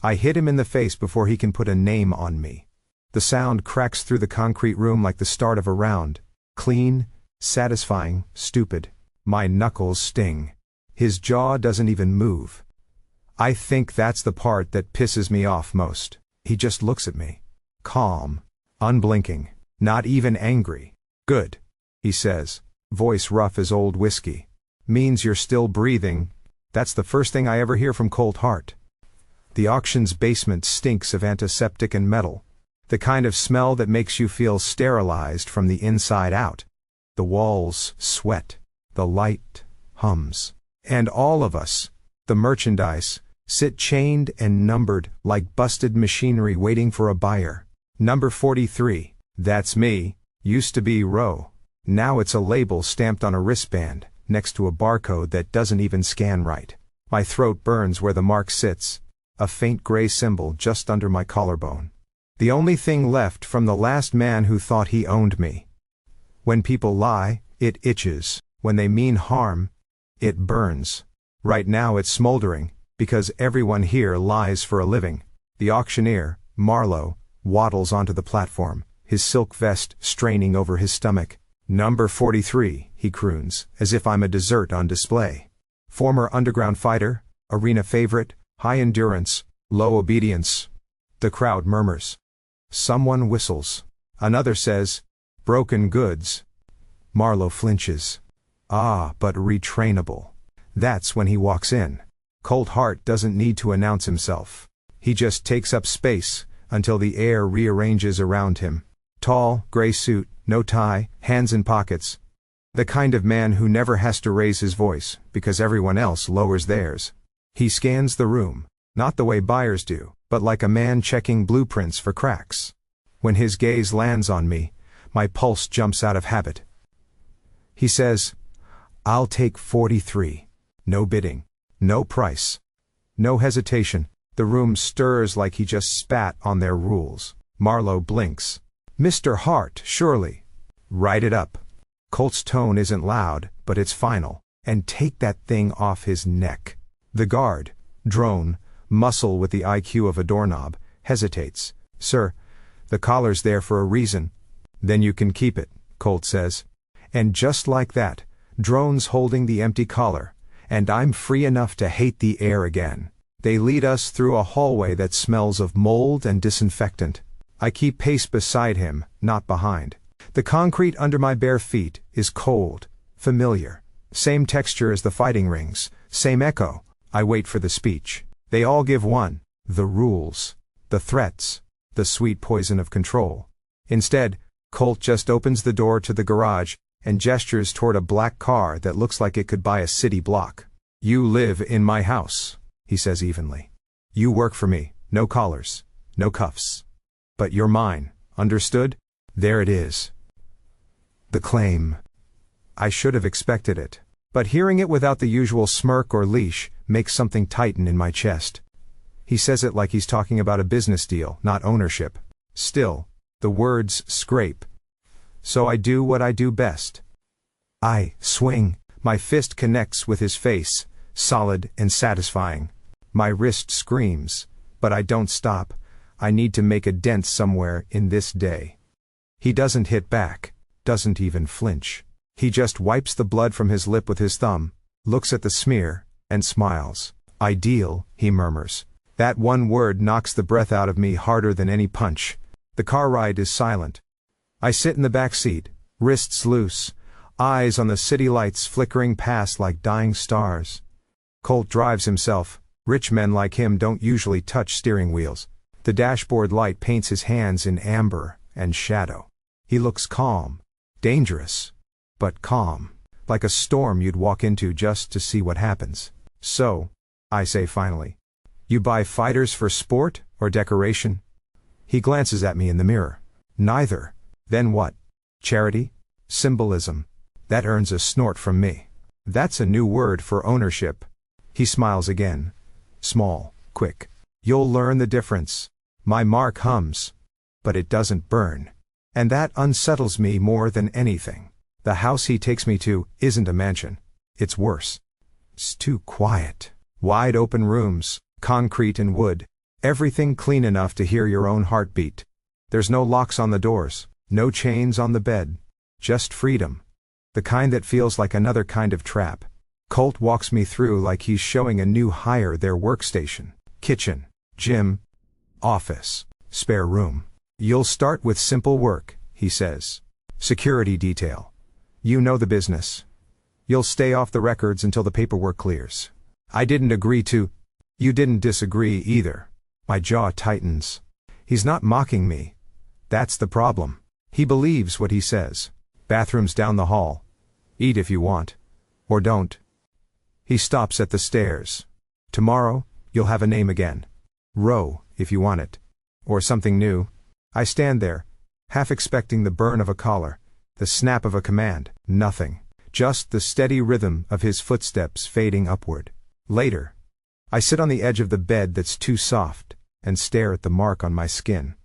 I hit him in the face before he can put a name on me. The sound cracks through the concrete room like the start of a round. Clean, satisfying, stupid. My knuckles sting. His jaw doesn't even move. I think that's the part that pisses me off most. He just looks at me. Calm. Unblinking. Not even angry. Good, he says, voice rough as old whiskey. Means you're still breathing. That's the first thing I ever hear from Colt Hart. The auction's basement stinks of antiseptic and metal. The kind of smell that makes you feel sterilized from the inside out. The walls sweat. The light hums. And all of us, the merchandise, sit chained and numbered like busted machinery waiting for a buyer. Number 43, that's me, used to be Roe. Now it's a label stamped on a wristband, next to a barcode that doesn't even scan right. My throat burns where the mark sits, a faint gray symbol just under my collarbone. The only thing left from the last man who thought he owned me. When people lie, it itches. When they mean harm, it burns. Right now it's smoldering, because everyone here lies for a living. The auctioneer, Marlowe, waddles onto the platform, his silk vest straining over his stomach. Number 43, he croons, as if I'm a dessert on display. Former underground fighter, arena favorite, high endurance, low obedience. The crowd murmurs. Someone whistles. Another says, broken goods. Marlowe flinches. Ah, but retrainable. That's when he walks in. Colt Hart doesn't need to announce himself. He just takes up space, until the air rearranges around him. Tall, gray suit, no tie, hands in pockets. The kind of man who never has to raise his voice, because everyone else lowers theirs. He scans the room, not the way buyers do, but like a man checking blueprints for cracks. When his gaze lands on me, my pulse jumps out of habit. He says, I'll take 43. No bidding. No price. No hesitation. The room stirs like he just spat on their rules. Marlowe blinks. Mr. Hart, surely. Write it up. Colt's tone isn't loud, but it's final. And take that thing off his neck. The guard, drone, muscle with the IQ of a doorknob, hesitates. Sir, the collar's there for a reason. Then you can keep it, Colt says. And just like that, drone's holding the empty collar, and I'm free enough to hate the air again. They lead us through a hallway that smells of mold and disinfectant. I keep pace beside him, not behind. The concrete under my bare feet is cold, familiar. Same texture as the fighting rings, same echo. I wait for the speech. They all give one. The rules. The threats. The sweet poison of control. Instead, Colt just opens the door to the garage, and gestures toward a black car that looks like it could buy a city block. You live in my house, he says evenly. You work for me, no collars, no cuffs. But you're mine, understood? There it is. The claim. I should have expected it, but hearing it without the usual smirk or leash makes something tighten in my chest. He says it like he's talking about a business deal, not ownership. Still, the words scrape. So I do what I do best. I swing. My fist connects with his face, solid and satisfying. My wrist screams, but I don't stop. I need to make a dent somewhere in this day. He doesn't hit back, doesn't even flinch. He just wipes the blood from his lip with his thumb, looks at the smear, and smiles. Ideal, he murmurs. That one word knocks the breath out of me harder than any punch. The car ride is silent. I sit in the back seat, wrists loose, eyes on the city lights flickering past like dying stars. Colt drives himself. Rich men like him don't usually touch steering wheels. The dashboard light paints his hands in amber and shadow. He looks calm, dangerous, but calm, like a storm you'd walk into just to see what happens. So, I say finally, you buy fighters for sport or decoration? He glances at me in the mirror. Neither. Then what? Charity? Symbolism. That earns a snort from me. That's a new word for ownership. He smiles again. Small, quick. You'll learn the difference. My mark hums. But it doesn't burn. And that unsettles me more than anything. The house he takes me to isn't a mansion. It's worse. It's too quiet. Wide open rooms, concrete and wood. Everything clean enough to hear your own heartbeat. There's no locks on the doors, no chains on the bed. Just freedom. The kind that feels like another kind of trap. Colt walks me through like he's showing a new hire their workstation. Kitchen, gym, office, spare room. You'll start with simple work, he says. Security detail. You know the business. You'll stay off the records until the paperwork clears. I didn't agree to. You didn't disagree either. My jaw tightens. He's not mocking me. That's the problem. He believes what he says. Bathrooms down the hall. Eat if you want. Or don't. He stops at the stairs. Tomorrow, you'll have a name again. Row, if you want it. Or something new. I stand there, half expecting the burn of a collar, the snap of a command. Nothing. Just the steady rhythm of his footsteps fading upward. Later. I sit on the edge of the bed that's too soft, and stare at the mark on my skin.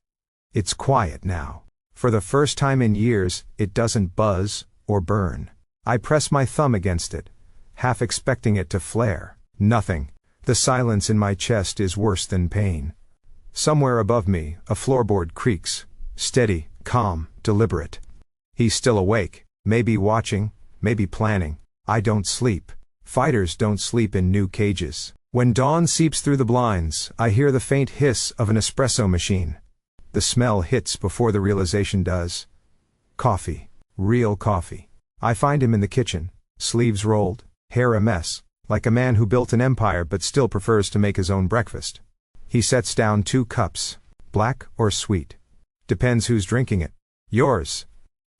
It's quiet now. For the first time in years, it doesn't buzz or burn. I press my thumb against it, half expecting it to flare. Nothing. The silence in my chest is worse than pain. Somewhere above me, a floorboard creaks. Steady, calm, deliberate. He's still awake, maybe watching, maybe planning. I don't sleep. Fighters don't sleep in new cages. When dawn seeps through the blinds, I hear the faint hiss of an espresso machine. The smell hits before the realization does. Coffee. Real coffee. I find him in the kitchen, sleeves rolled, hair a mess, like a man who built an empire but still prefers to make his own breakfast. He sets down 2 cups, black or sweet. Depends who's drinking it. Yours,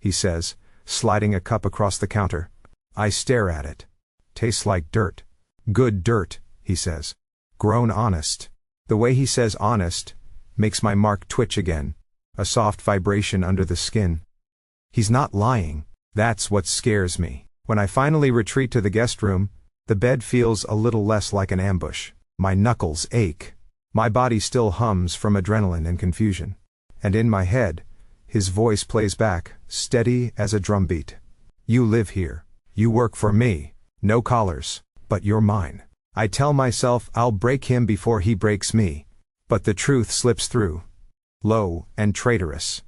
he says, sliding a cup across the counter. I stare at it. Tastes like dirt. Good dirt, he says. Grown honest. The way he says honest makes my mark twitch again. A soft vibration under the skin. He's not lying. That's what scares me. When I finally retreat to the guest room, the bed feels a little less like an ambush. My knuckles ache. My body still hums from adrenaline and confusion. And in my head, his voice plays back, steady as a drumbeat. You live here. You work for me. No collars. But you're mine. I tell myself I'll break him before he breaks me. But the truth slips through. Low and traitorous.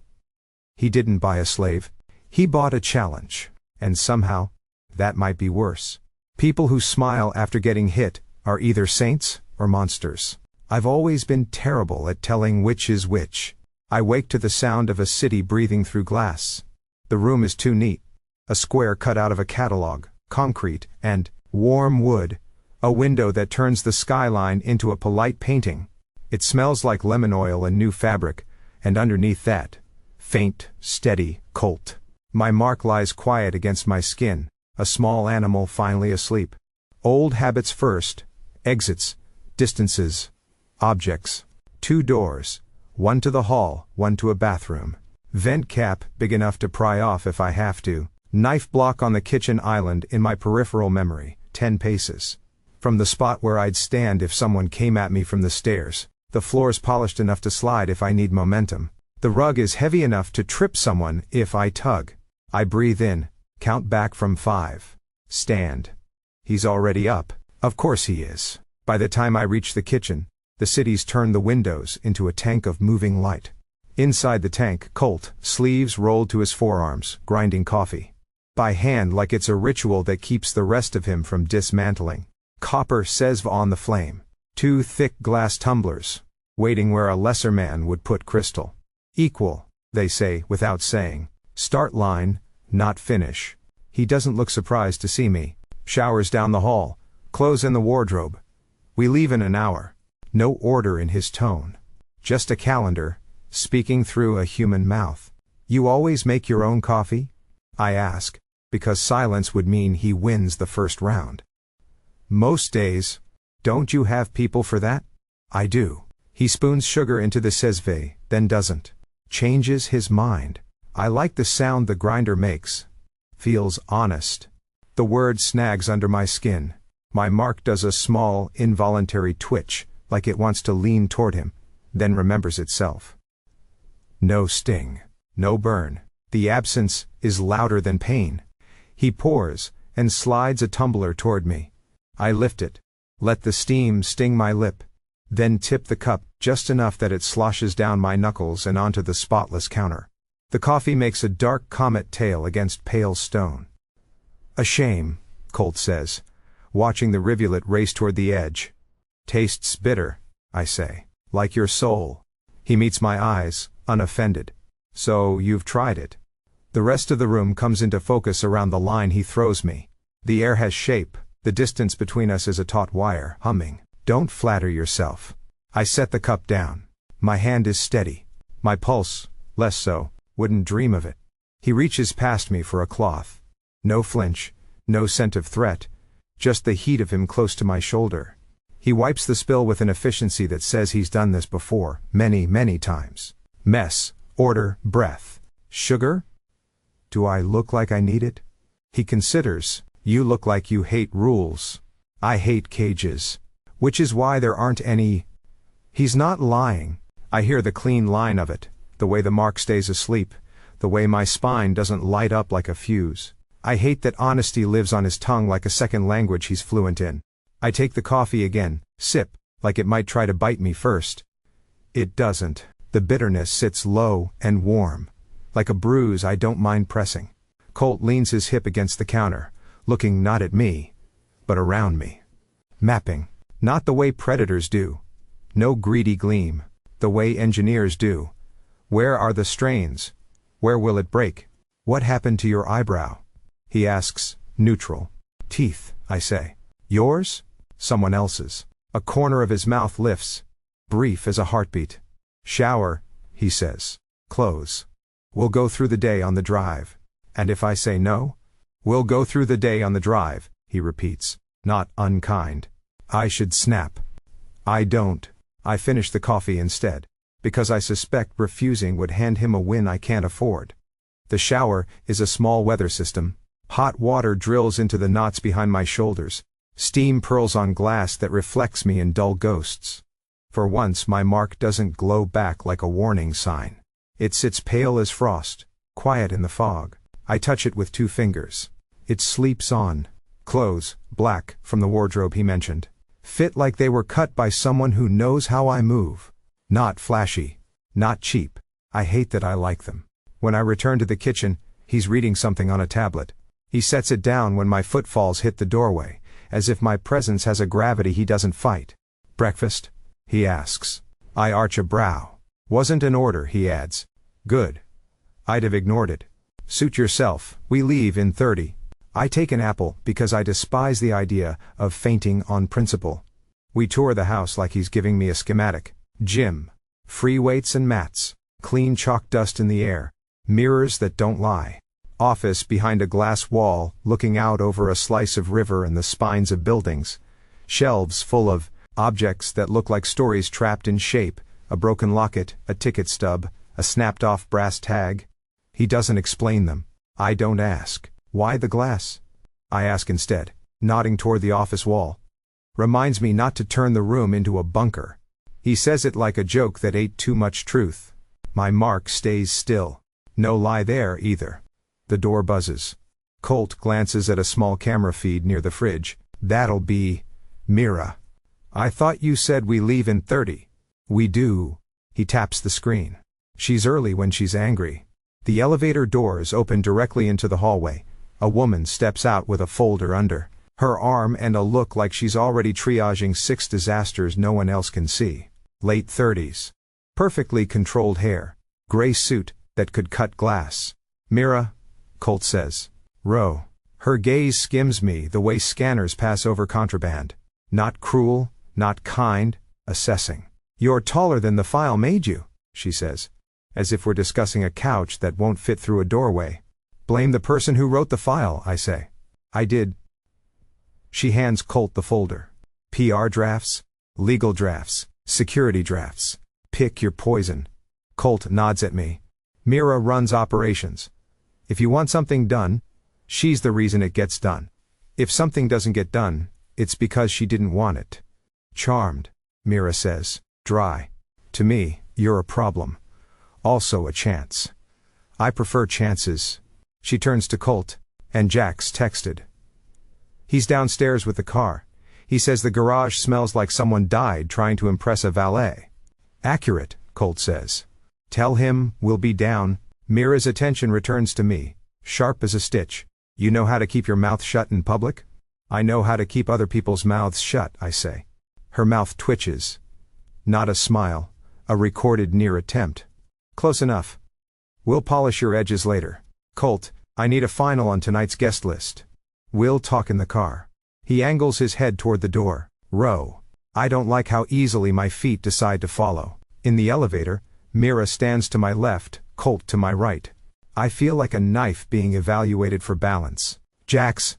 He didn't buy a slave. He bought a challenge. And somehow, that might be worse. People who smile after getting hit are either saints or monsters. I've always been terrible at telling which is which. I wake to the sound of a city breathing through glass. The room is too neat. A square cut out of a catalog, concrete, and warm wood. A window that turns the skyline into a polite painting. It smells like lemon oil and new fabric, and underneath that, faint, steady, Colt. My mark lies quiet against my skin, a small animal finally asleep. Old habits first, exits, distances, objects. 2 doors, one to the hall, one to a bathroom. Vent cap big enough to pry off if I have to. Knife block on the kitchen island in my peripheral memory, 10 paces. From the spot where I'd stand if someone came at me from the stairs. The floor's polished enough to slide if I need momentum. The rug is heavy enough to trip someone if I tug. I breathe in, count back from 5. Stand. He's already up. Of course he is. By the time I reach the kitchen, the city's turned the windows into a tank of moving light. Inside the tank, Colt, sleeves rolled to his forearms, grinding coffee. By hand like it's a ritual that keeps the rest of him from dismantling. Copper sesve on the flame. 2 thick glass tumblers, waiting where a lesser man would put crystal. Equal, they say without saying. Start line, not finish. He doesn't look surprised to see me. Showers down the hall, clothes in the wardrobe. We leave in an hour. No order in his tone. Just a calendar, speaking through a human mouth. You always make your own coffee? I ask, because silence would mean he wins the first round. Most days. Don't you have people for that? I do. He spoons sugar into the sesve, then doesn't. Changes his mind. I like the sound the grinder makes. Feels honest. The word snags under my skin. My mark does a small, involuntary twitch, like it wants to lean toward him, then remembers itself. No sting. No burn. The absence is louder than pain. He pours, and slides a tumbler toward me. I lift it. Let the steam sting my lip. then tip the cup just enough that it sloshes down my knuckles and onto the spotless counter. The coffee makes a dark comet tail against pale stone. A shame, Colt says, watching the rivulet race toward the edge. Tastes bitter, I say, like your soul. He meets my eyes, unoffended. So, you've tried it. The rest of the room comes into focus around the line he throws me. The air has shape, the distance between us is a taut wire, humming. Don't flatter yourself. I set the cup down. My hand is steady. My pulse, less so, wouldn't dream of it. He reaches past me for a cloth. No flinch, no scent of threat, just the heat of him close to my shoulder. He wipes the spill with an efficiency that says he's done this before, many, many times. Mess, order, breath. Sugar? Do I look like I need it? He considers, you look like you hate rules. I hate cages. Which is why there aren't any. He's not lying. I hear the clean line of it, the way the mark stays asleep, the way my spine doesn't light up like a fuse. I hate that honesty lives on his tongue like a second language he's fluent in. I take the coffee again, sip, like it might try to bite me first. It doesn't. The bitterness sits low and warm. Like a bruise I don't mind pressing. Colt leans his hip against the counter, looking not at me, but around me. Mapping. Not the way predators do. No greedy gleam. The way engineers do. Where are the strains? Where will it break? What happened to your eyebrow? He asks, neutral. Teeth, I say. Yours? Someone else's. A corner of his mouth lifts. Brief as a heartbeat. Shower, he says. Clothes. We'll go through the day on the drive. And if I say no? We'll go through the day on the drive, he repeats, not unkind. I should snap. I don't. I finish the coffee instead, because I suspect refusing would hand him a win I can't afford. The shower is a small weather system. Hot water drills into the knots behind my shoulders. Steam purls on glass that reflects me in dull ghosts. For once my mark doesn't glow back like a warning sign. It sits pale as frost, quiet in the fog. I touch it with 2 fingers. It sleeps on. Clothes, black, from the wardrobe he mentioned. Fit like they were cut by someone who knows how I move. Not flashy. Not cheap. I hate that I like them. When I return to the kitchen, he's reading something on a tablet. He sets it down when my footfalls hit the doorway, as if my presence has a gravity he doesn't fight. Breakfast? He asks. I arch a brow. Wasn't an order, he adds. Good. I'd have ignored it. Suit yourself, we leave in 30. I take an apple because I despise the idea of fainting on principle. We tour the house like he's giving me a schematic. Gym. Free weights and mats. Clean chalk dust in the air. Mirrors that don't lie. Office behind a glass wall, looking out over a slice of river and the spines of buildings. Shelves full of objects that look like stories trapped in shape, a broken locket, a ticket stub, a snapped-off brass tag. He doesn't explain them. I don't ask. Why the glass? I ask instead, nodding toward the office wall. Reminds me not to turn the room into a bunker. He says it like a joke that ate too much truth. My mark stays still. No lie there either. The door buzzes. Colt glances at a small camera feed near the fridge. That'll be Mira. I thought you said we leave in 30. We do. He taps the screen. She's early when she's angry. The elevator doors open directly into the hallway. A woman steps out with a folder under her arm and a look like she's already triaging 6 disasters no one else can see. Late 30s. Perfectly controlled hair. Gray suit that could cut glass. Mira, Colt says. Row. Her gaze skims me the way scanners pass over contraband. Not cruel, not kind, assessing. You're taller than the file made you, she says. As if we're discussing a couch that won't fit through a doorway. Blame the person who wrote the file, I say. I did. She hands Colt the folder. PR drafts, legal drafts, security drafts. Pick your poison. Colt nods at me. Mira runs operations. If you want something done, she's the reason it gets done. If something doesn't get done, it's because she didn't want it. Charmed, Mira says, dry. To me, you're a problem. Also a chance. I prefer chances. She turns to Colt, and Jack's texted. He's downstairs with the car. He says the garage smells like someone died trying to impress a valet. Accurate, Colt says. Tell him we'll be down. Mira's attention returns to me, sharp as a stitch. You know how to keep your mouth shut in public? I know how to keep other people's mouths shut, I say. Her mouth twitches. Not a smile, a recorded near attempt. Close enough. We'll polish your edges later. Colt, I need a final on tonight's guest list. We'll talk in the car. He angles his head toward the door. Row. I don't like how easily my feet decide to follow. In the elevator, Mira stands to my left, Colt to my right. I feel like a knife being evaluated for balance. Jax,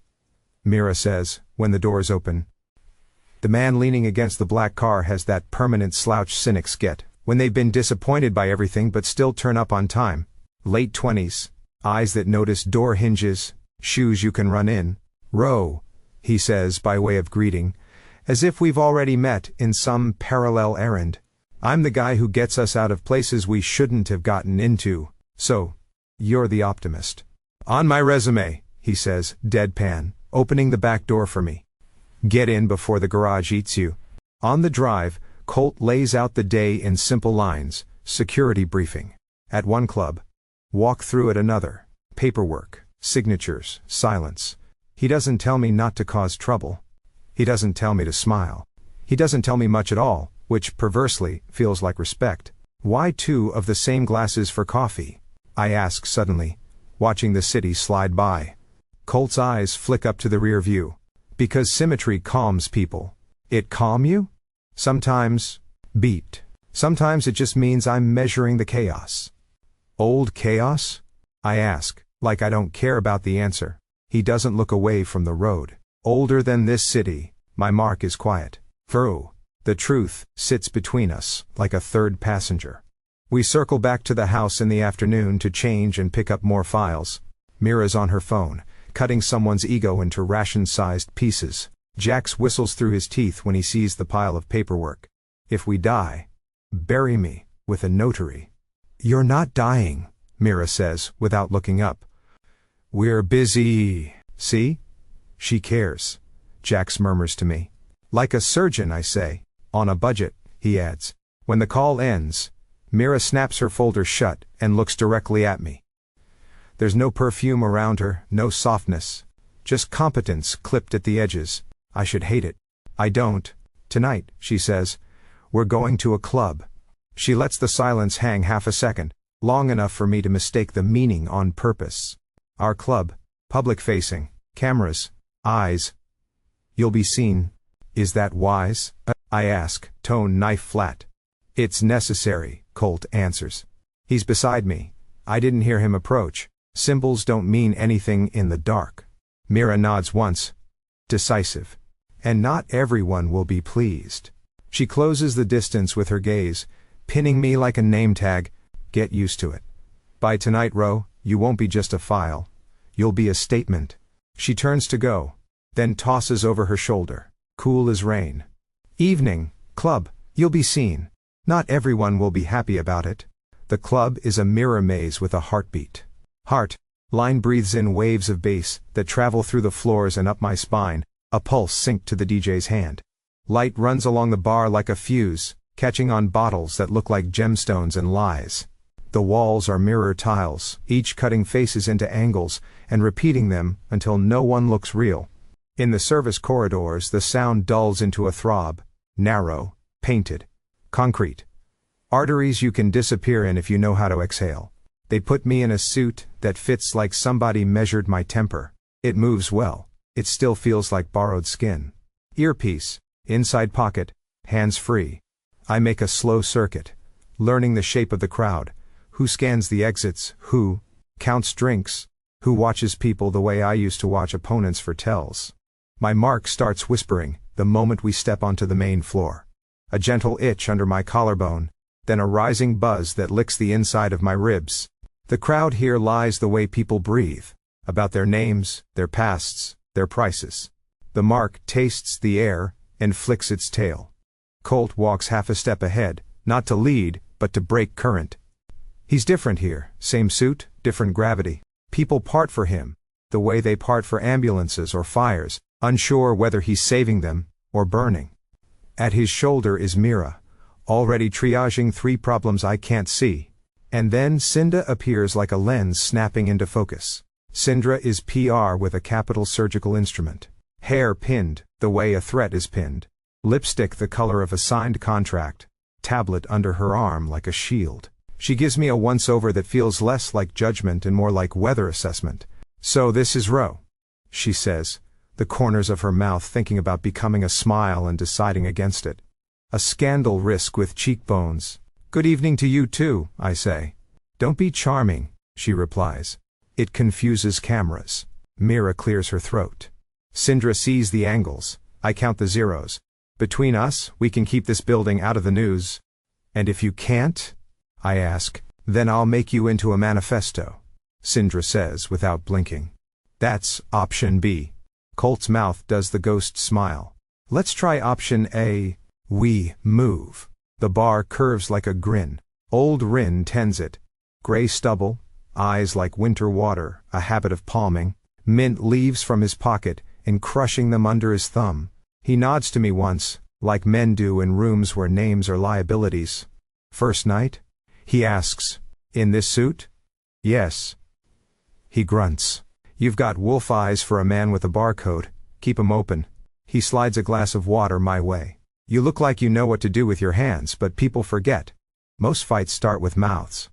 Mira says, when the doors open. The man leaning against the black car has that permanent slouch cynics get, when they've been disappointed by everything but still turn up on time. Late 20s, eyes that notice door hinges, shoes you can run in. Row, he says by way of greeting, as if we've already met in some parallel errand. I'm the guy who gets us out of places we shouldn't have gotten into, so, you're the optimist. On my resume, he says, deadpan, opening the back door for me. Get in before the garage eats you. On the drive, Colt lays out the day in simple lines. Security briefing. At one club. Walk through at another. Paperwork, signatures, silence. He doesn't tell me not to cause trouble. He doesn't tell me to smile. He doesn't tell me much at all, which perversely feels like respect. Why two of the same glasses for coffee? I ask suddenly, watching the city slide by. Colt's eyes flick up to the rear view. Because symmetry calms people. It calm you? Sometimes, beat. Sometimes it just means I'm measuring the chaos. Old chaos? I ask, like I don't care about the answer. He doesn't look away from the road. Older than this city, my mark is quiet. Through. The truth sits between us, like a third passenger. We circle back to the house in the afternoon to change and pick up more files. Mira's on her phone, cutting someone's ego into ration-sized pieces. Jax whistles through his teeth when he sees the pile of paperwork. If we die, bury me with a notary. You're not dying, Mira says, without looking up. We're busy. See? She cares. Jax murmurs to me. Like a surgeon, I say. On a budget, he adds. When the call ends, Mira snaps her folder shut and looks directly at me. There's no perfume around her, no softness. Just competence clipped at the edges. I should hate it. I don't. Tonight, she says. We're going to a club. She lets the silence hang half a second, long enough for me to mistake the meaning on purpose. Our club, public-facing, cameras, eyes. You'll be seen. Is that wise? I ask, tone knife flat. It's necessary, Colt answers. He's beside me. I didn't hear him approach. Symbols don't mean anything in the dark. Mira nods once. Decisive. And not everyone will be pleased. She closes the distance with her gaze, pinning me like a name tag. Get used to it. By tonight, Ro, you won't be just a file. You'll be a statement. She turns to go, then tosses over her shoulder. Cool as rain. Evening, club, you'll be seen. Not everyone will be happy about it. The club is a mirror maze with a heartbeat. Heart. Line breathes in waves of bass that travel through the floors and up my spine, a pulse synced to the DJ's hand. Light runs along the bar like a fuse, catching on bottles that look like gemstones and lies. The walls are mirror tiles, each cutting faces into angles and repeating them until no one looks real. In the service corridors, the sound dulls into a throb, narrow, painted, concrete. Arteries you can disappear in if you know how to exhale. They put me in a suit that fits like somebody measured my temper. It moves well. It still feels like borrowed skin. Earpiece, inside pocket, hands free. I make a slow circuit, learning the shape of the crowd. Who scans the exits, who counts drinks, who watches people the way I used to watch opponents for tells. My mark starts whispering the moment we step onto the main floor. A gentle itch under my collarbone, then a rising buzz that licks the inside of my ribs. The crowd here lies the way people breathe, about their names, their pasts, their prices. The mark tastes the air and flicks its tail. Colt walks half a step ahead, not to lead, but to break current. He's different here, same suit, different gravity. People part for him, the way they part for ambulances or fires, unsure whether he's saving them, or burning. At his shoulder is Mira, already triaging 3 problems I can't see. And then Cinda appears like a lens snapping into focus. Sindra is PR with a capital surgical instrument. Hair pinned, the way a threat is pinned. Lipstick the color of a signed contract. Tablet under her arm like a shield. She gives me a once-over that feels less like judgment and more like weather assessment. So this is Ro, she says, the corners of her mouth thinking about becoming a smile and deciding against it. A scandal risk with cheekbones. Good evening to you too, I say. Don't be charming, she replies. It confuses cameras. Mira clears her throat. Sindra sees the angles. I count the zeros. Between us, we can keep this building out of the news. And if you can't? I ask. Then I'll make you into a manifesto, Sindra says without blinking. That's option B. Colt's mouth does the ghost smile. Let's try option A. We move. The bar curves like a grin. Old Rin tends it. Gray stubble, eyes like winter water, a habit of palming. Mint leaves from his pocket and crushing them under his thumb. He nods to me once, like men do in rooms where names are liabilities. First night? He asks. In this suit? Yes. He grunts. You've got wolf eyes for a man with a barcode. Keep 'em open. He slides a glass of water my way. You look like you know what to do with your hands, but people forget. Most fights start with mouths.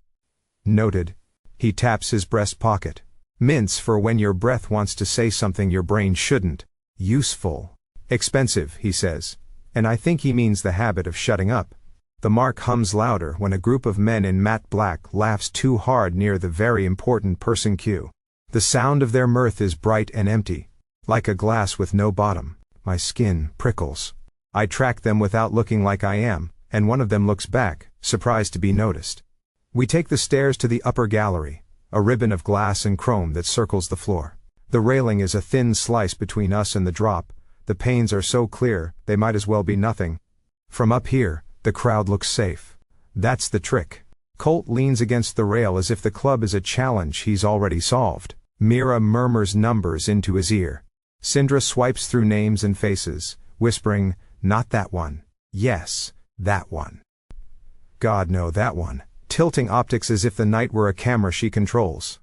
Noted. He taps his breast pocket. Mints for when your breath wants to say something your brain shouldn't. Useful. Expensive, he says. And I think he means the habit of shutting up. The mark hums louder when a group of men in matte black laughs too hard near the very important person queue. The sound of their mirth is bright and empty, like a glass with no bottom. My skin prickles. I track them without looking like I am, and one of them looks back, surprised to be noticed. We take the stairs to the upper gallery, a ribbon of glass and chrome that circles the floor. The railing is a thin slice between us and the drop. The panes are so clear, they might as well be nothing. From up here, the crowd looks safe. That's the trick. Colt leans against the rail as if the club is a challenge he's already solved. Mira murmurs numbers into his ear. Sindra swipes through names and faces, whispering, not that one. Yes, that one. God no, that one. Tilting optics as if the night were a camera she controls.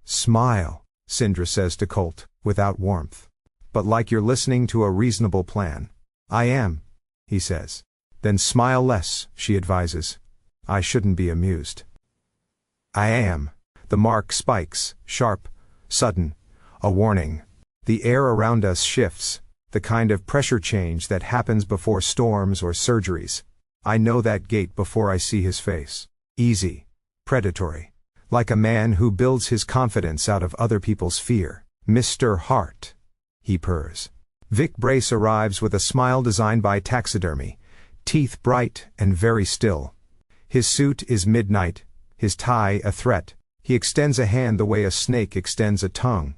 Smile, Sindra says to Colt, without warmth. But like you're listening to a reasonable plan. I am, he says. Then smile less, she advises. I shouldn't be amused. I am. The mark spikes, sharp, sudden, a warning. The air around us shifts, the kind of pressure change that happens before storms or surgeries. I know that gait before I see his face. Easy. Predatory. Like a man who builds his confidence out of other people's fear. Mr. Hart. He purrs. Vic Brace arrives with a smile designed by taxidermy. Teeth bright and very still. His suit is midnight, his tie a threat. He extends a hand the way a snake extends a tongue.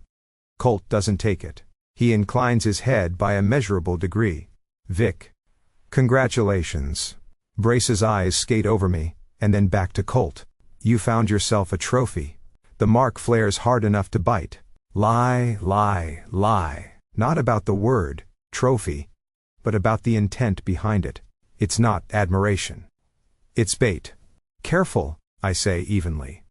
Colt doesn't take it. He inclines his head by a measurable degree. Vic. Congratulations. Brace's eyes skate over me, and then back to Colt. You found yourself a trophy. The mark flares hard enough to bite. Lie, lie, lie. Not about the word, trophy, but about the intent behind it. It's not admiration. It's bait. Careful, I say evenly.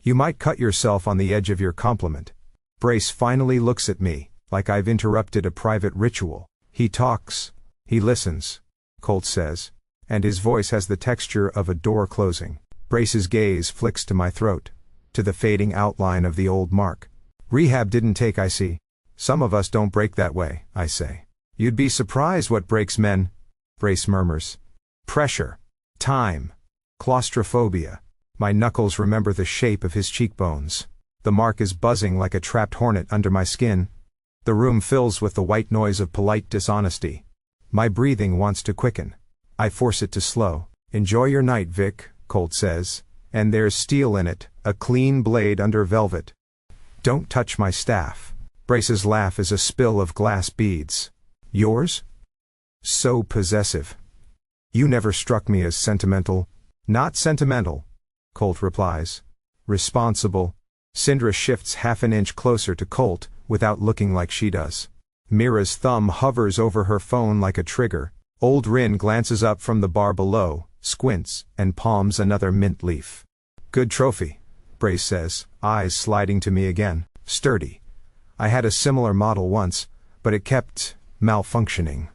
You might cut yourself on the edge of your compliment. Brace finally looks at me, like I've interrupted a private ritual. He talks. He listens, Colt says, and his voice has the texture of a door closing. Brace's gaze flicks to my throat, to the fading outline of the old mark. Rehab didn't take, I see. Some of us don't break that way, I say. You'd be surprised what breaks men, Brace murmurs. Pressure. Time. Claustrophobia. My knuckles remember the shape of his cheekbones. The mark is buzzing like a trapped hornet under my skin. The room fills with the white noise of polite dishonesty. My breathing wants to quicken. I force it to slow. Enjoy your night, Vic, Colt says. And there's steel in it, a clean blade under velvet. Don't touch my staff. Brace's laugh is a spill of glass beads. Yours? So possessive. You never struck me as sentimental. Not sentimental, Colt replies. Responsible. Sindra shifts half an inch closer to Colt, without looking like she does. Mira's thumb hovers over her phone like a trigger. Old Rin glances up from the bar below, squints, and palms another mint leaf. Good trophy, Brace says, eyes sliding to me again. Sturdy. I had a similar model once, but it kept malfunctioning.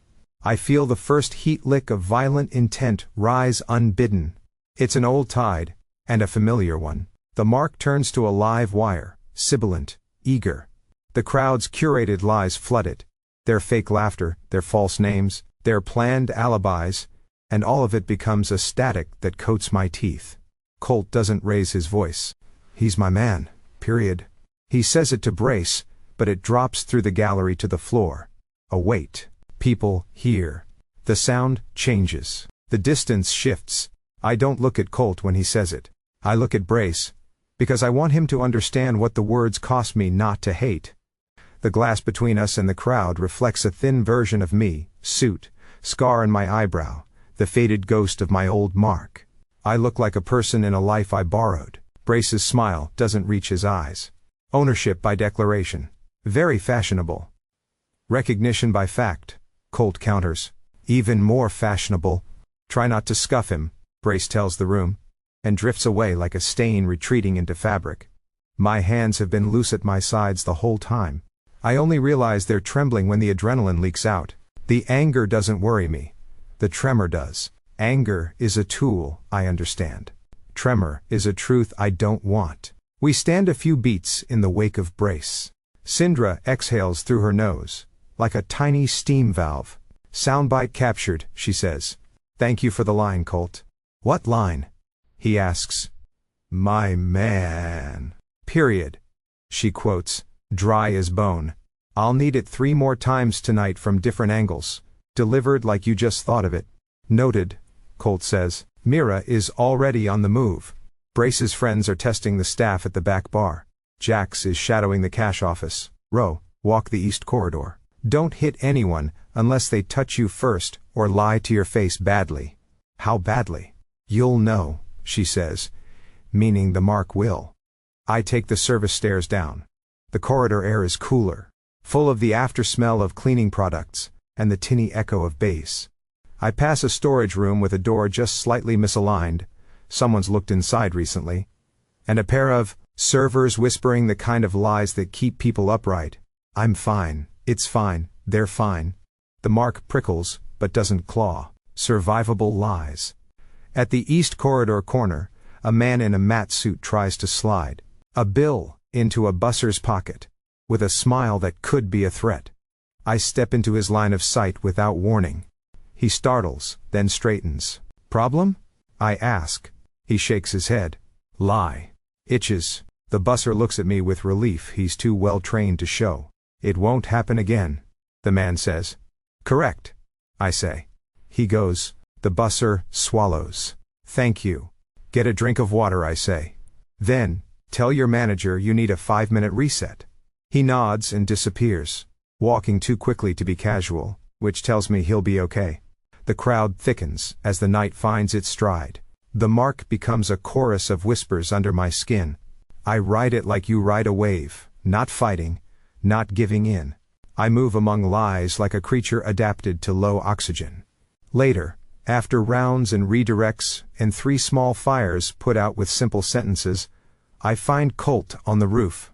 I feel the first heat lick of violent intent rise unbidden. It's an old tide, and a familiar one. The mark turns to a live wire, sibilant, eager. The crowd's curated lies flood it. Their fake laughter, their false names, their planned alibis, and all of it becomes a static that coats my teeth. Colt doesn't raise his voice. He's my man, period. He says it to Brace, but it drops through the gallery to the floor. A wait. People hear. The sound changes. The distance shifts. I don't look at Colt when he says it. I look at Brace, because I want him to understand what the words cost me not to hate. The glass between us and the crowd reflects a thin version of me, suit, scar in my eyebrow, the faded ghost of my old Mark. I look like a person in a life I borrowed. Brace's smile doesn't reach his eyes. Ownership by declaration. Very fashionable. Recognition by fact, Colt counters. Even more fashionable. Try not to scuff him, Brace tells the room, and drifts away like a stain retreating into fabric. My hands have been loose at my sides the whole time. I only realize they're trembling when the adrenaline leaks out. The anger doesn't worry me. The tremor does. Anger is a tool, I understand. Tremor is a truth I don't want. We stand a few beats in the wake of Brace. Syndra exhales through her nose, like a tiny steam valve. Soundbite captured, she says. Thank you for the line, Colt. What line? He asks. My man. Period. She quotes, dry as bone. I'll need it 3 more times tonight from different angles. Delivered like you just thought of it. Noted, Colt says. Mira is already on the move. Brace's friends are testing the staff at the back bar. Jax is shadowing the cash office. Ro, walk the east corridor. Don't hit anyone unless they touch you first or lie to your face badly. How badly? You'll know, she says, meaning the mark will. I take the service stairs down. The corridor air is cooler, full of the after smell of cleaning products and the tinny echo of bass. I pass a storage room with a door just slightly misaligned, someone's looked inside recently, and a pair of servers whispering the kind of lies that keep people upright. I'm fine, it's fine, they're fine. The mark prickles, but doesn't claw. Survivable lies. At the east corridor corner, a man in a mat suit tries to slide a bill into a busser's pocket, with a smile that could be a threat. I step into his line of sight without warning. He startles, then straightens. Problem? I ask. He shakes his head. Lie. Itches. The busser looks at me with relief he's too well trained to show. It won't happen again, the man says. Correct, I say. He goes. The busser swallows. Thank you. Get a drink of water, I say. Then, tell your manager you need a 5-minute reset. He nods and disappears, walking too quickly to be casual, which tells me he'll be okay. The crowd thickens as the night finds its stride. The mark becomes a chorus of whispers under my skin. I ride it like you ride a wave, not fighting, not giving in. I move among lies like a creature adapted to low oxygen. Later, after rounds and redirects and 3 small fires put out with simple sentences, I find Colt on the roof.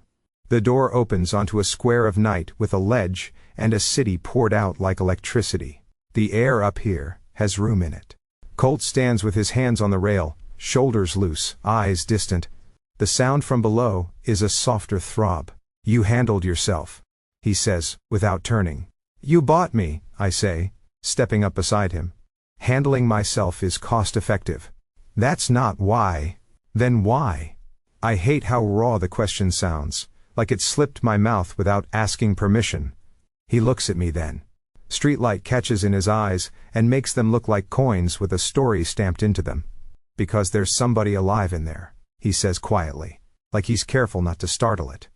The door opens onto a square of night with a ledge and a city poured out like electricity. The air up here has room in it. Colt stands with his hands on the rail, shoulders loose, eyes distant. The sound from below is a softer throb. You handled yourself, he says, without turning. You bought me, I say, stepping up beside him. Handling myself is cost-effective. That's not why. Then why? I hate how raw the question sounds, like it slipped my mouth without asking permission. He looks at me then. Streetlight catches in his eyes and makes them look like coins with a story stamped into them. Because there's somebody alive in there, he says quietly, like he's careful not to startle it.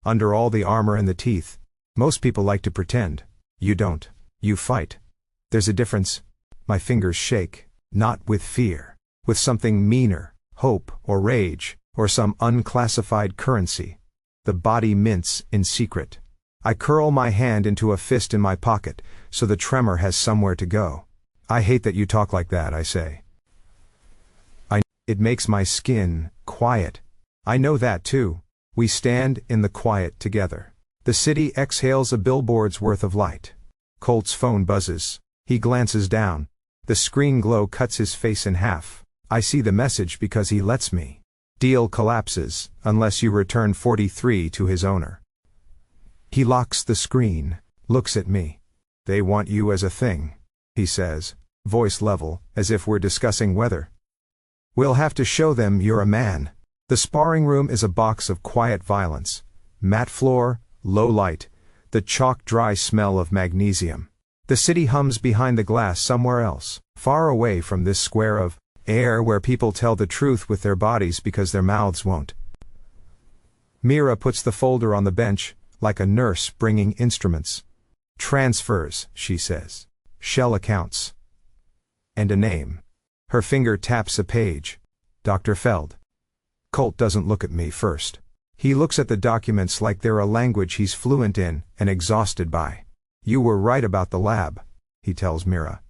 Under all the armor and the teeth, most people like to pretend. You don't. You fight. There's a difference. My fingers shake, not with fear, with something meaner, hope or rage, or some unclassified currency. The body mints in secret. I curl my hand into a fist in my pocket, so the tremor has somewhere to go. I hate that you talk like that, I say. It makes my skin quiet. I know that too. We stand in the quiet together. The city exhales a billboard's worth of light. Colt's phone buzzes. He glances down. The screen glow cuts his face in half. I see the message because he lets me. Deal collapses, unless you return 43 to his owner. He locks the screen, looks at me. They want you as a thing, he says, voice level, as if we're discussing weather. We'll have to show them you're a man. The sparring room is a box of quiet violence. Matte floor, low light, the chalk-dry smell of magnesium. The city hums behind the glass somewhere else, far away from this square of air where people tell the truth with their bodies because their mouths won't. Mira puts the folder on the bench, like a nurse bringing instruments. Transfers, she says. Shell accounts. And a name. Her finger taps a page. Dr. Feld. Colt doesn't look at me first. He looks at the documents like they're a language he's fluent in and exhausted by. You were right about the lab, he tells Mira.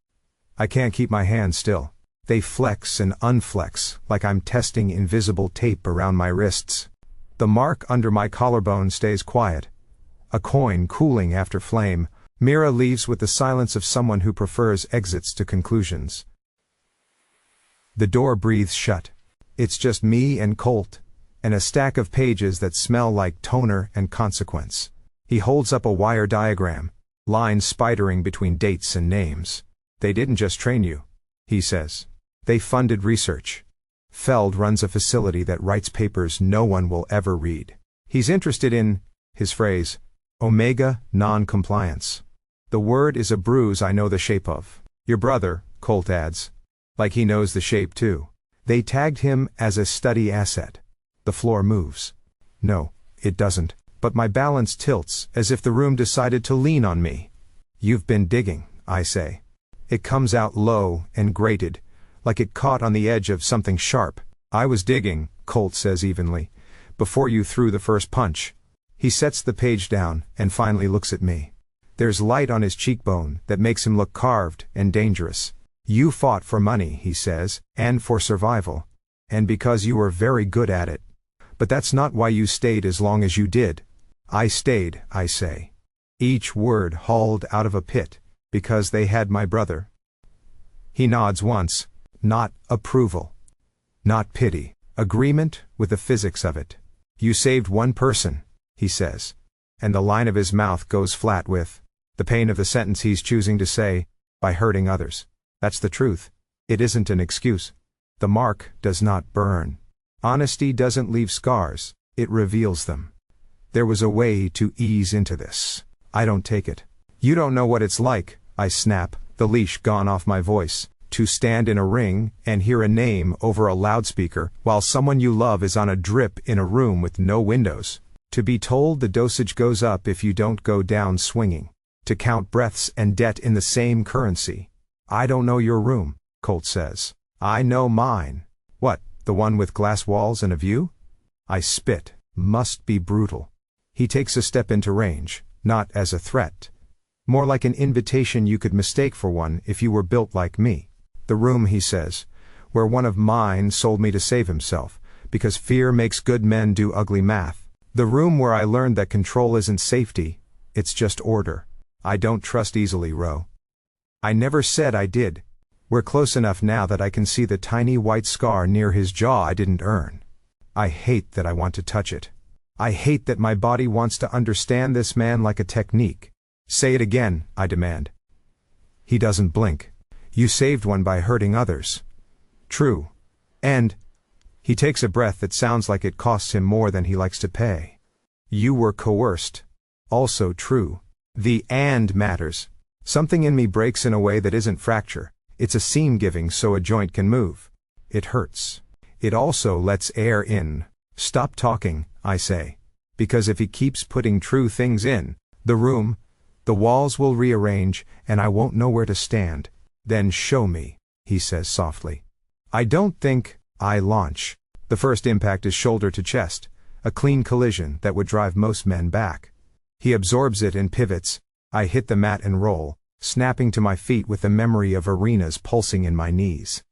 I can't keep my hands still. They flex and unflex like I'm testing invisible tape around my wrists. The mark under my collarbone stays quiet. A coin cooling after flame. Mira leaves with the silence of someone who prefers exits to conclusions. The door breathes shut. It's just me and Colt, and a stack of pages that smell like toner and consequence. He holds up a wire diagram, lines spidering between dates and names. They didn't just train you, he says. They funded research. Feld runs a facility that writes papers no one will ever read. He's interested in, his phrase, omega non-compliance. The word is a bruise I know the shape of. Your brother, Colt adds. Like he knows the shape too. They tagged him as a study asset. The floor moves. No, it doesn't, but my balance tilts as if the room decided to lean on me. You've been digging, I say. It comes out low and grated, like it caught on the edge of something sharp. I was digging, Colt says evenly, before you threw the first punch. He sets the page down and finally looks at me. There's light on his cheekbone that makes him look carved and dangerous. You fought for money, he says, and for survival. And because you were very good at it. But that's not why you stayed as long as you did. I stayed, I say. Each word hauled out of a pit, because they had my brother. He nods once, not approval. Not pity, agreement with the physics of it. You saved one person, he says. And the line of his mouth goes flat with the pain of the sentence he's choosing to say, by hurting others. That's the truth. It isn't an excuse. The mark does not burn. Honesty doesn't leave scars, it reveals them. There was a way to ease into this. I don't take it. You don't know what it's like, I snap, the leash gone off my voice, to stand in a ring and hear a name over a loudspeaker while someone you love is on a drip in a room with no windows. To be told the dosage goes up if you don't go down swinging. To count breaths and debt in the same currency. I don't know your room, Colt says. I know mine. What, the one with glass walls and a view? I spit. Must be brutal. He takes a step into range, not as a threat. More like an invitation you could mistake for one if you were built like me. The room, he says, where one of mine sold me to save himself, because fear makes good men do ugly math. The room where I learned that control isn't safety, it's just order. I don't trust easily, Ro. I never said I did. We're close enough now that I can see the tiny white scar near his jaw I didn't earn. I hate that I want to touch it. I hate that my body wants to understand this man like a technique. Say it again, I demand. He doesn't blink. You saved one by hurting others. True. And he takes a breath that sounds like it costs him more than he likes to pay. You were coerced. Also true. The and matters. Something in me breaks in a way that isn't fracture. It's a seam giving so a joint can move. It hurts. It also lets air in. Stop talking, I say. Because if he keeps putting true things in the room, the walls will rearrange and I won't know where to stand. Then show me, he says softly. I don't think I launch. The first impact is shoulder to chest, a clean collision that would drive most men back. He absorbs it and pivots. I hit the mat and roll, snapping to my feet with the memory of arenas pulsing in my knees.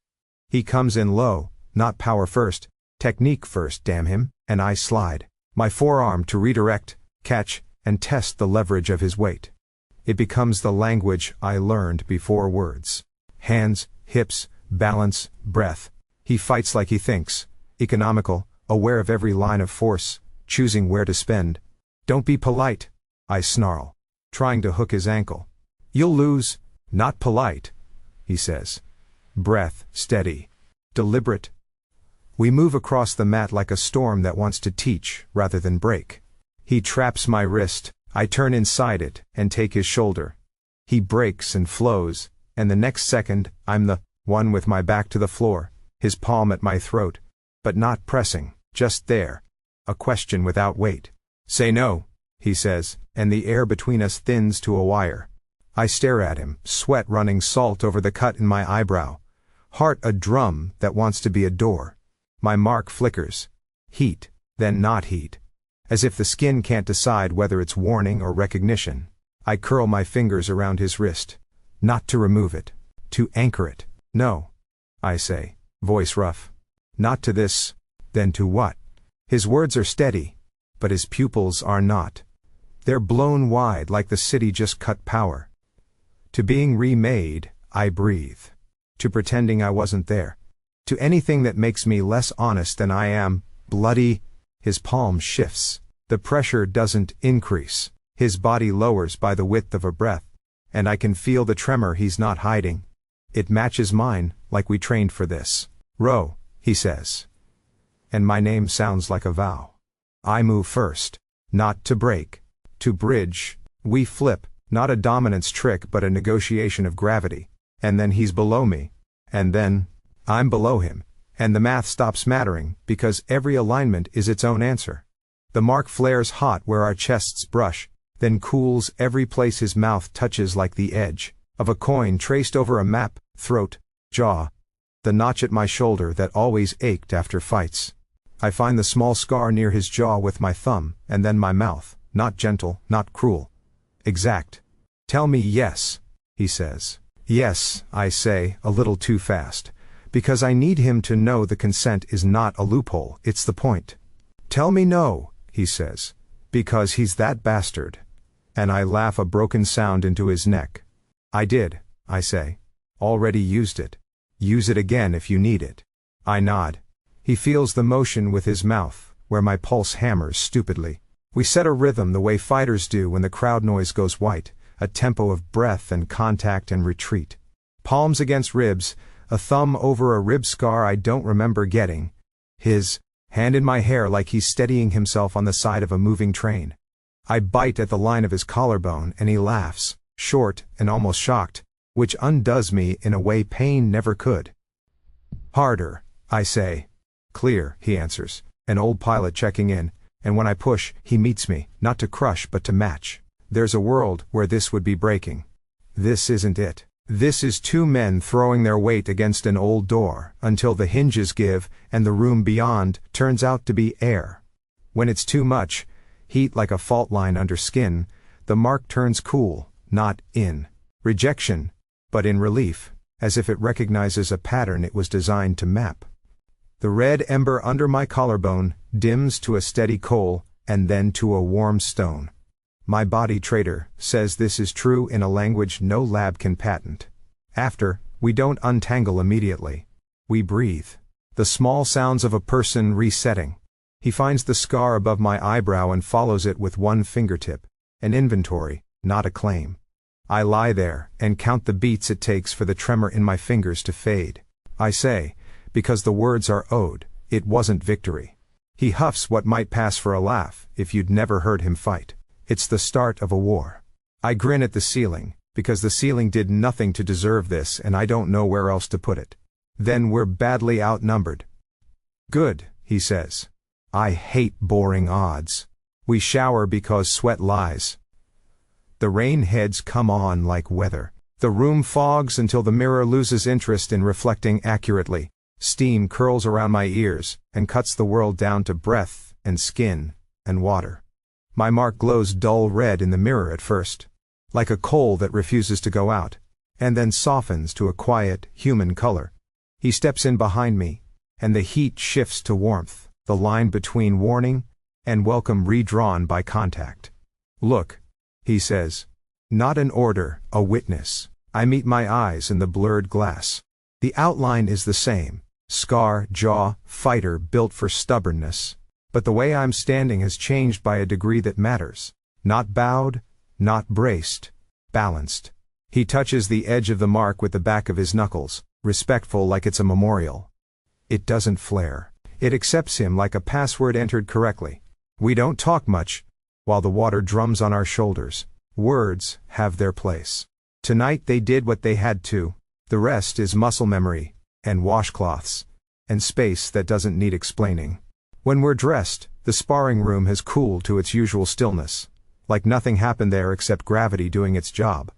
He comes in low, not power first, technique first, damn him, and I slide my forearm to redirect, catch, and test the leverage of his weight. It becomes the language I learned before words. Hands, hips, balance, breath. He fights like he thinks, economical, aware of every line of force, choosing where to spend. Don't be polite, I snarl, trying to hook his ankle. You'll lose. Not polite, he says. Breath, steady, deliberate. We move across the mat like a storm that wants to teach rather than break. He traps my wrist, I turn inside it and take his shoulder. He breaks and flows, and the next second, I'm the one with my back to the floor, his palm at my throat, but not pressing, just there. A question without weight. Say no, he says, and the air between us thins to a wire. I stare at him, sweat running salt over the cut in my eyebrow. Heart a drum that wants to be a door. My mark flickers. Heat, then not heat. As if the skin can't decide whether it's warning or recognition. I curl my fingers around his wrist. Not to remove it. To anchor it. No, I say, voice rough. Not to this, then to what? His words are steady, but his pupils are not. They're blown wide like the city just cut power. To being remade, I breathe. To pretending I wasn't there. To anything that makes me less honest than I am, bloody. His palm shifts. The pressure doesn't increase. His body lowers by the width of a breath, and I can feel the tremor he's not hiding. It matches mine, like we trained for this. Row, he says. And my name sounds like a vow. I move first. Not to break. To bridge. We flip, not a dominance trick but a negotiation of gravity. And then he's below me. And then I'm below him, and the math stops mattering, because every alignment is its own answer. The mark flares hot where our chests brush, then cools every place his mouth touches like the edge of a coin traced over a map, throat, jaw. The notch at my shoulder that always ached after fights. I find the small scar near his jaw with my thumb, and then my mouth, not gentle, not cruel. Exact. Tell me yes, he says. Yes, I say, a little too fast. Because I need him to know the consent is not a loophole, it's the point. Tell me no, he says. Because he's that bastard. And I laugh a broken sound into his neck. I did, I say. Already used it. Use it again if you need it. I nod. He feels the motion with his mouth, where my pulse hammers stupidly. We set a rhythm the way fighters do when the crowd noise goes white, a tempo of breath and contact and retreat. Palms against ribs, a thumb over a rib scar I don't remember getting. His hand in my hair like he's steadying himself on the side of a moving train. I bite at the line of his collarbone and he laughs, short and almost shocked, which undoes me in a way pain never could. Harder, I say. Clear, he answers, an old pilot checking in, and when I push, he meets me, not to crush but to match. There's a world where this would be breaking. This isn't it. This is two men throwing their weight against an old door, until the hinges give, and the room beyond turns out to be air. When it's too much, heat like a fault line under skin, the mark turns cool, not in rejection, but in relief, as if it recognizes a pattern it was designed to map. The red ember under my collarbone dims to a steady coal, and then to a warm stone. My body trader says this is true in a language no lab can patent. After, we don't untangle immediately. We breathe. The small sounds of a person resetting. He finds the scar above my eyebrow and follows it with one fingertip. An inventory, not a claim. I lie there and count the beats it takes for the tremor in my fingers to fade. I say, because the words are owed, it wasn't victory. He huffs what might pass for a laugh if you'd never heard him fight. It's the start of a war. I grin at the ceiling, because the ceiling did nothing to deserve this and I don't know where else to put it. Then we're badly outnumbered. Good, he says. I hate boring odds. We shower because sweat lies. The rain heads come on like weather. The room fogs until the mirror loses interest in reflecting accurately. Steam curls around my ears and cuts the world down to breath and skin and water. My mark glows dull red in the mirror at first, like a coal that refuses to go out, and then softens to a quiet, human color. He steps in behind me, and the heat shifts to warmth, the line between warning and welcome redrawn by contact. "Look," he says. Not an order, a witness. I meet my eyes in the blurred glass. The outline is the same. Scar, jaw, fighter built for stubbornness. But the way I'm standing has changed by a degree that matters. Not bowed, not braced, balanced. He touches the edge of the mark with the back of his knuckles, respectful like it's a memorial. It doesn't flare. It accepts him like a password entered correctly. We don't talk much, while the water drums on our shoulders. Words have their place. Tonight they did what they had to. The rest is muscle memory, and washcloths, and space that doesn't need explaining. When we're dressed, the sparring room has cooled to its usual stillness, like nothing happened there except gravity doing its job.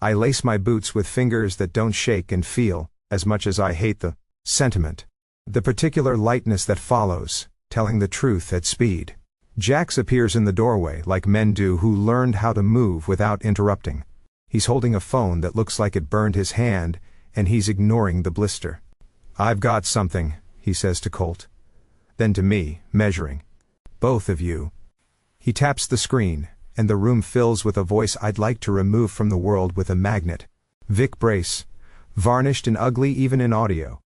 I lace my boots with fingers that don't shake and feel, as much as I hate the sentiment. The particular lightness that follows, telling the truth at speed. Jax appears in the doorway like men do who learned how to move without interrupting. He's holding a phone that looks like it burned his hand, and he's ignoring the blister. "I've got something," he says to Colt. Then to me, measuring. "Both of you." He taps the screen, and the room fills with a voice I'd like to remove from the world with a magnet. Vic Brace. Varnished and ugly even in audio.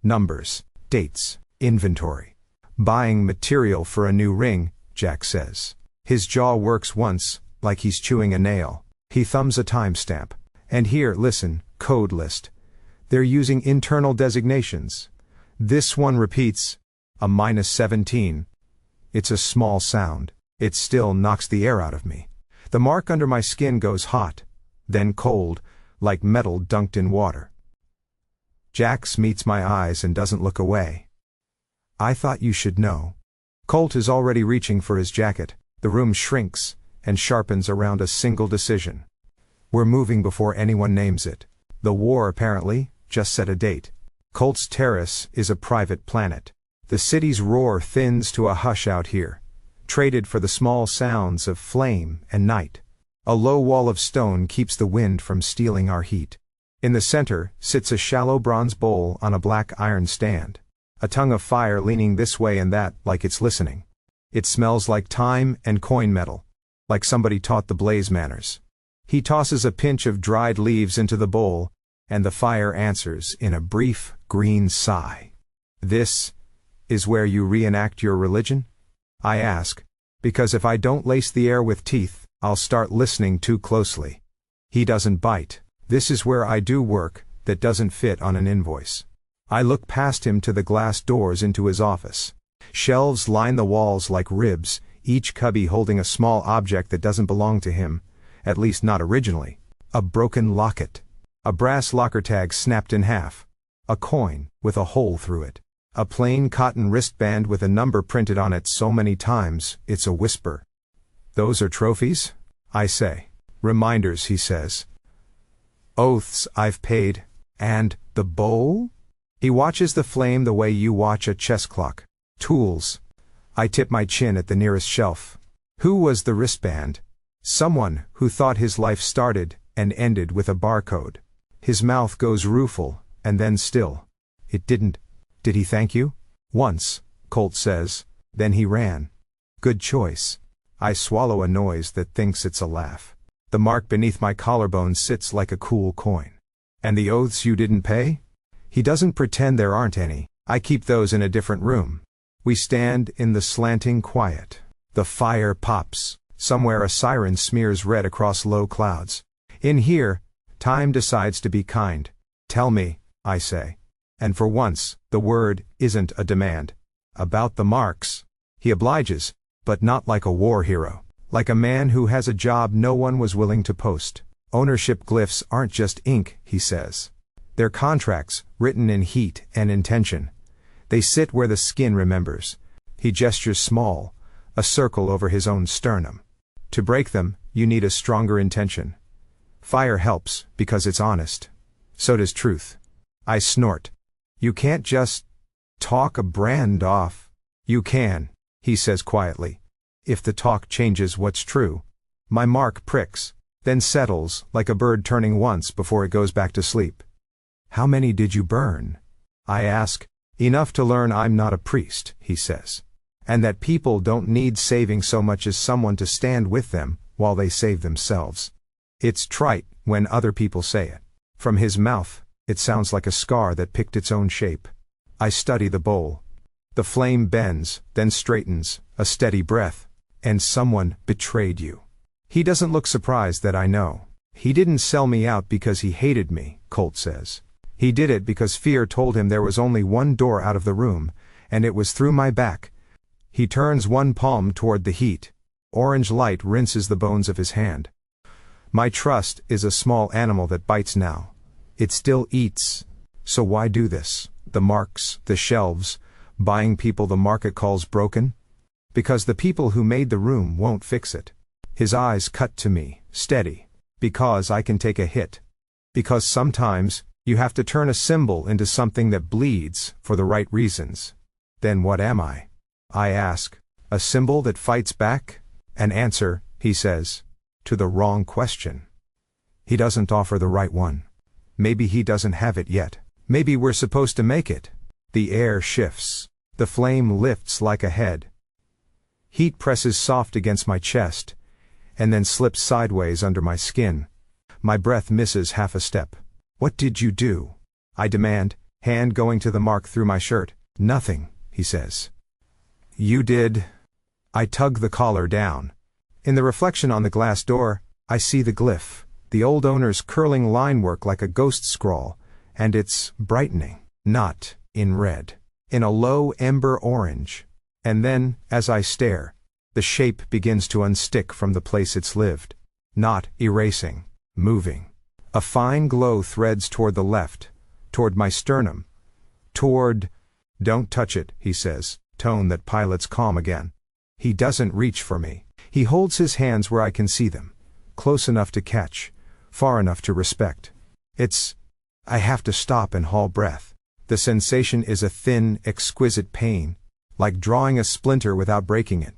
Numbers, dates, inventory. "Buying material for a new ring," Jack says. His jaw works once, like he's chewing a nail. He thumbs a timestamp. "And here, listen, code list. They're using internal designations. This one repeats, a -17. It's a small sound. It still knocks the air out of me. The mark under my skin goes hot, then cold, like metal dunked in water. Jax meets my eyes and doesn't look away. "I thought you should know." Colt is already reaching for his jacket. The room shrinks and sharpens around a single decision. We're moving before anyone names it. The war, apparently, just set a date. Colt's terrace is a private planet. The city's roar thins to a hush out here, traded for the small sounds of flame and night. A low wall of stone keeps the wind from stealing our heat. In the center sits a shallow bronze bowl on a black iron stand, a tongue of fire leaning this way and that like it's listening. It smells like time and coin metal, like somebody taught the blaze manners. He tosses a pinch of dried leaves into the bowl, and the fire answers in a brief, green sigh. "This is where you reenact your religion?" I ask, because if I don't lace the air with teeth, I'll start listening too closely. He doesn't bite. "This is where I do work that doesn't fit on an invoice." I look past him to the glass doors into his office. Shelves line the walls like ribs, each cubby holding a small object that doesn't belong to him, at least not originally. A broken locket. A brass locker tag snapped in half. A coin, with a hole through it. A plain cotton wristband with a number printed on it so many times, it's a whisper. "Those are trophies?" I say. "Reminders," he says. "Oaths I've paid. And the bowl?" He watches the flame the way you watch a chess clock. "Tools." I tip my chin at the nearest shelf. Who was the wristband? Someone who thought his life started and ended with a barcode. His mouth goes rueful, and then still. "It didn't. Did he thank you?" "Once," Colt says. "Then he ran." "Good choice." I swallow a noise that thinks it's a laugh. The mark beneath my collarbone sits like a cool coin. "And the oaths you didn't pay?" He doesn't pretend there aren't any. I keep those in a different room. We stand in the slanting quiet. The fire pops. Somewhere a siren smears red across low clouds. In here, time decides to be kind. "Tell me," I say. And for once, the word isn't a demand. "About the marks." He obliges, but not like a war hero. Like a man who has a job no one was willing to post. "Ownership glyphs aren't just ink," he says. "They're contracts, written in heat and intention. They sit where the skin remembers." He gestures small, a circle over his own sternum. "To break them, you need a stronger intention. Fire helps, because it's honest. So does truth." I snort. "You can't just talk a brand off." "You can," he says quietly. if the talk changes what's true. My mark pricks, then settles, like a bird turning once before it goes back to sleep. How many did you burn? I ask. Enough to learn I'm not a priest, he says. And that people don't need saving so much as someone to stand with them while they save themselves. It's trite when other people say it. From his mouth, it sounds like a scar that picked its own shape. I study the bowl. The flame bends, then straightens, a steady breath. And someone betrayed you. He doesn't look surprised that I know. He didn't sell me out because he hated me, Colt says. He did it because fear told him there was only one door out of the room, and it was through my back. He turns one palm toward the heat. Orange light rinses the bones of his hand. My trust is a small animal that bites now. It still eats. So why do this? The marks, the shelves, buying people the market calls broken? Because the people who made the room won't fix it. His eyes cut to me, steady. Because I can take a hit. Because sometimes, you have to turn a symbol into something that bleeds for the right reasons. Then what am I? I ask. A symbol that fights back? An answer, he says, to the wrong question. He doesn't offer the right one. Maybe he doesn't have it yet. Maybe we're supposed to make it. The air shifts. The flame lifts like a head. Heat presses soft against my chest, and then slips sideways under my skin. My breath misses half a step. What did you do? I demand, hand going to the mark through my shirt. Nothing, he says. You did. I tug the collar down. In the reflection on the glass door, I see the glyph, the old owner's curling line work like a ghost scrawl, and it's brightening, not in red, in a low ember orange. And then, as I stare, the shape begins to unstick from the place it's lived. Not erasing, moving. A fine glow threads toward the left, toward my sternum. Toward... Don't touch it, he says, tone that pilots calm again. He doesn't reach for me. He holds his hands where I can see them, close enough to catch, far enough to respect. I have to stop and haul breath. The sensation is a thin, exquisite pain, like drawing a splinter without breaking it.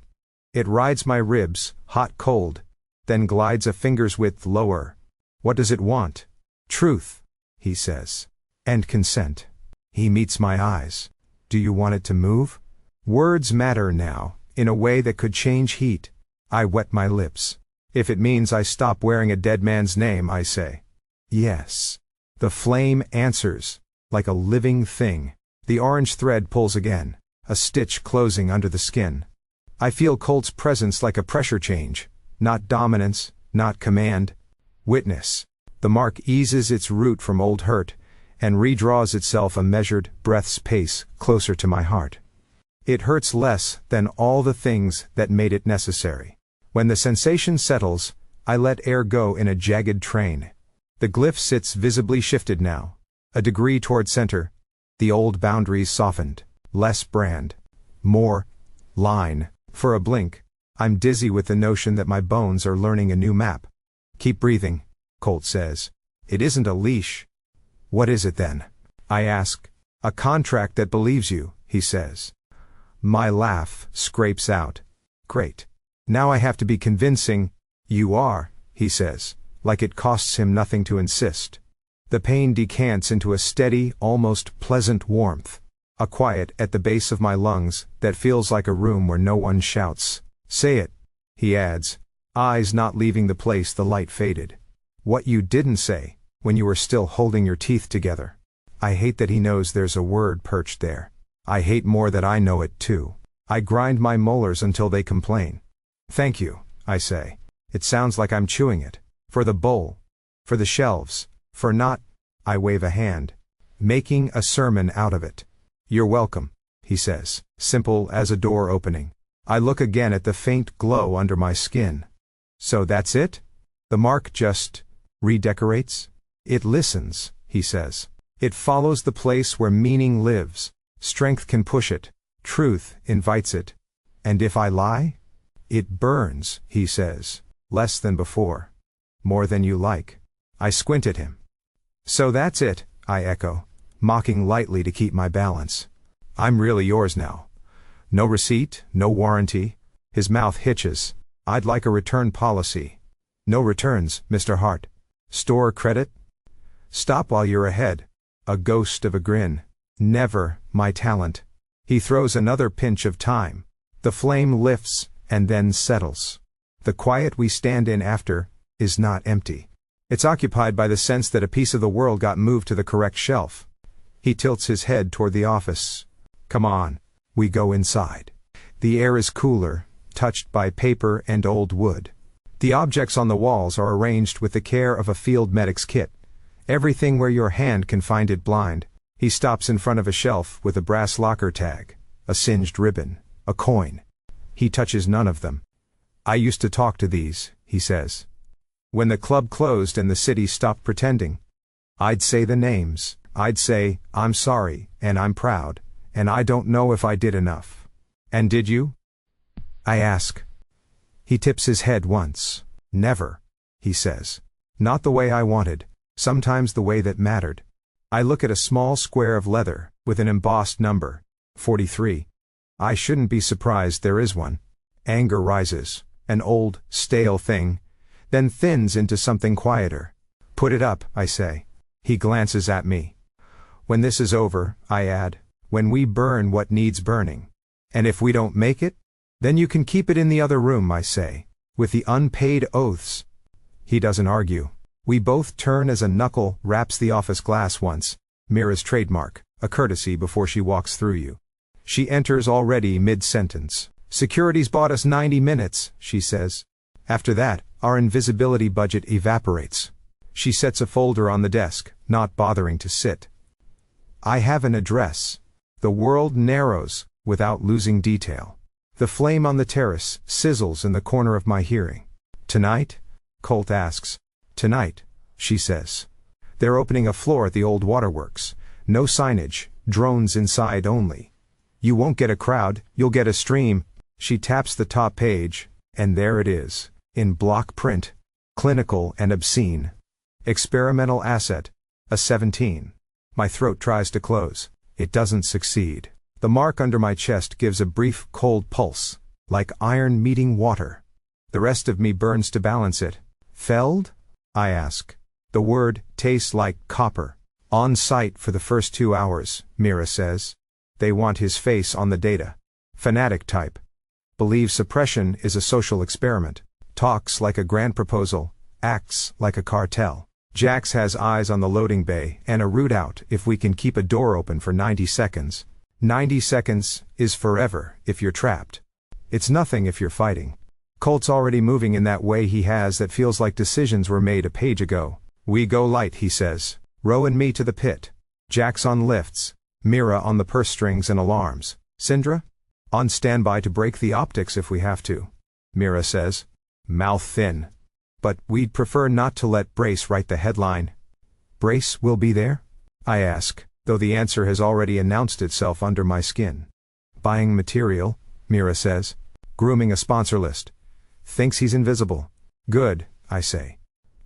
It rides my ribs, hot cold, then glides a finger's width lower. What does it want? Truth, he says. And consent. He meets my eyes. Do you want it to move? Words matter now, in a way that could change heat. I wet my lips. If it means I stop wearing a dead man's name, I say. Yes. The flame answers, like a living thing. The orange thread pulls again, a stitch closing under the skin. I feel Colt's presence like a pressure change, not dominance, not command. Witness. The mark eases its root from old hurt, and redraws itself a measured, breath's pace, closer to my heart. It hurts less than all the things that made it necessary. When the sensation settles, I let air go in a jagged train. The glyph sits visibly shifted now. A degree toward center. The old boundaries softened. Less brand. More line. For a blink, I'm dizzy with the notion that my bones are learning a new map. Keep breathing, Colt says. It isn't a leash. What is it then? I ask. A contract that believes you, he says. My laugh scrapes out. Great. Now I have to be convincing. You are, he says, like it costs him nothing to insist. The pain decants into a steady, almost pleasant warmth. A quiet at the base of my lungs that feels like a room where no one shouts. Say it, he adds, eyes not leaving the place the light faded. What you didn't say, when you were still holding your teeth together. I hate that he knows there's a word perched there. I hate more that I know it too. I grind my molars until they complain. Thank you, I say. It sounds like I'm chewing it. For the bowl. For the shelves. For not, I wave a hand, making a sermon out of it. You're welcome, he says, simple as a door opening. I look again at the faint glow under my skin. So that's it? The mark just redecorates? It listens, he says. It follows the place where meaning lives. Strength can push it. Truth invites it. And if I lie? It burns, he says. Less than before. More than you like. I squint at him. So that's it, I echo, mocking lightly to keep my balance. I'm really yours now. No receipt, no warranty. His mouth hitches. I'd like a return policy. No returns, Mr. Hart. Store credit? Stop while you're ahead. A ghost of a grin. Never, my talent. He throws another pinch of time. The flame lifts, and then settles. The quiet we stand in after is not empty. It's occupied by the sense that a piece of the world got moved to the correct shelf. He tilts his head toward the office. Come on. We go inside. The air is cooler, touched by paper and old wood. The objects on the walls are arranged with the care of a field medic's kit. Everything where your hand can find it blind. He stops in front of a shelf with a brass locker tag, a singed ribbon, a coin. He touches none of them. I used to talk to these, he says. When the club closed and the city stopped pretending, I'd say the names. I'd say, I'm sorry, and I'm proud, and I don't know if I did enough. And did you? I ask. He tips his head once. Never, he says. Not the way I wanted, sometimes the way that mattered. I look at a small square of leather, with an embossed number, 43. I shouldn't be surprised there is one. Anger rises, an old, stale thing, then thins into something quieter. Put it up, I say. He glances at me. When this is over, I add, when we burn what needs burning. And if we don't make it? Then you can keep it in the other room, I say, with the unpaid oaths. He doesn't argue. We both turn as a knuckle raps the office glass once, Mira's trademark, a courtesy before she walks through you. She enters already mid-sentence. Security's bought us 90 minutes, she says. After that, our invisibility budget evaporates. She sets a folder on the desk, not bothering to sit. I have an address. The world narrows, without losing detail. The flame on the terrace sizzles in the corner of my hearing. Tonight? Colt asks. Tonight, she says. They're opening a floor at the old waterworks. No signage, drones inside only. You won't get a crowd, you'll get a stream. She taps the top page, and there it is, in block print, clinical and obscene. Experimental asset, a 17. My throat tries to close. It doesn't succeed. The mark under my chest gives a brief cold pulse, like iron meeting water. The rest of me burns to balance it. Felled? I ask. The word tastes like copper. On site for the first 2 hours, Mira says. They want his face on the data. Fanatic type. Believes suppression is a social experiment. Talks like a grand proposal. Acts like a cartel. Jax has eyes on the loading bay and a route out if we can keep a door open for 90 seconds. 90 seconds is forever if you're trapped. It's nothing if you're fighting. Colt's already moving in that way he has that feels like decisions were made a page ago. We go light, he says. Row and me to the pit. Jax on lifts. Mira on the purse strings and alarms. Syndra? On standby to break the optics if we have to. Mira says. Mouth thin. But we'd prefer not to let Brace write the headline. Brace will be there? I ask, though the answer has already announced itself under my skin. Buying material, Mira says. Grooming a sponsor list. Thinks he's invisible. Good, I say.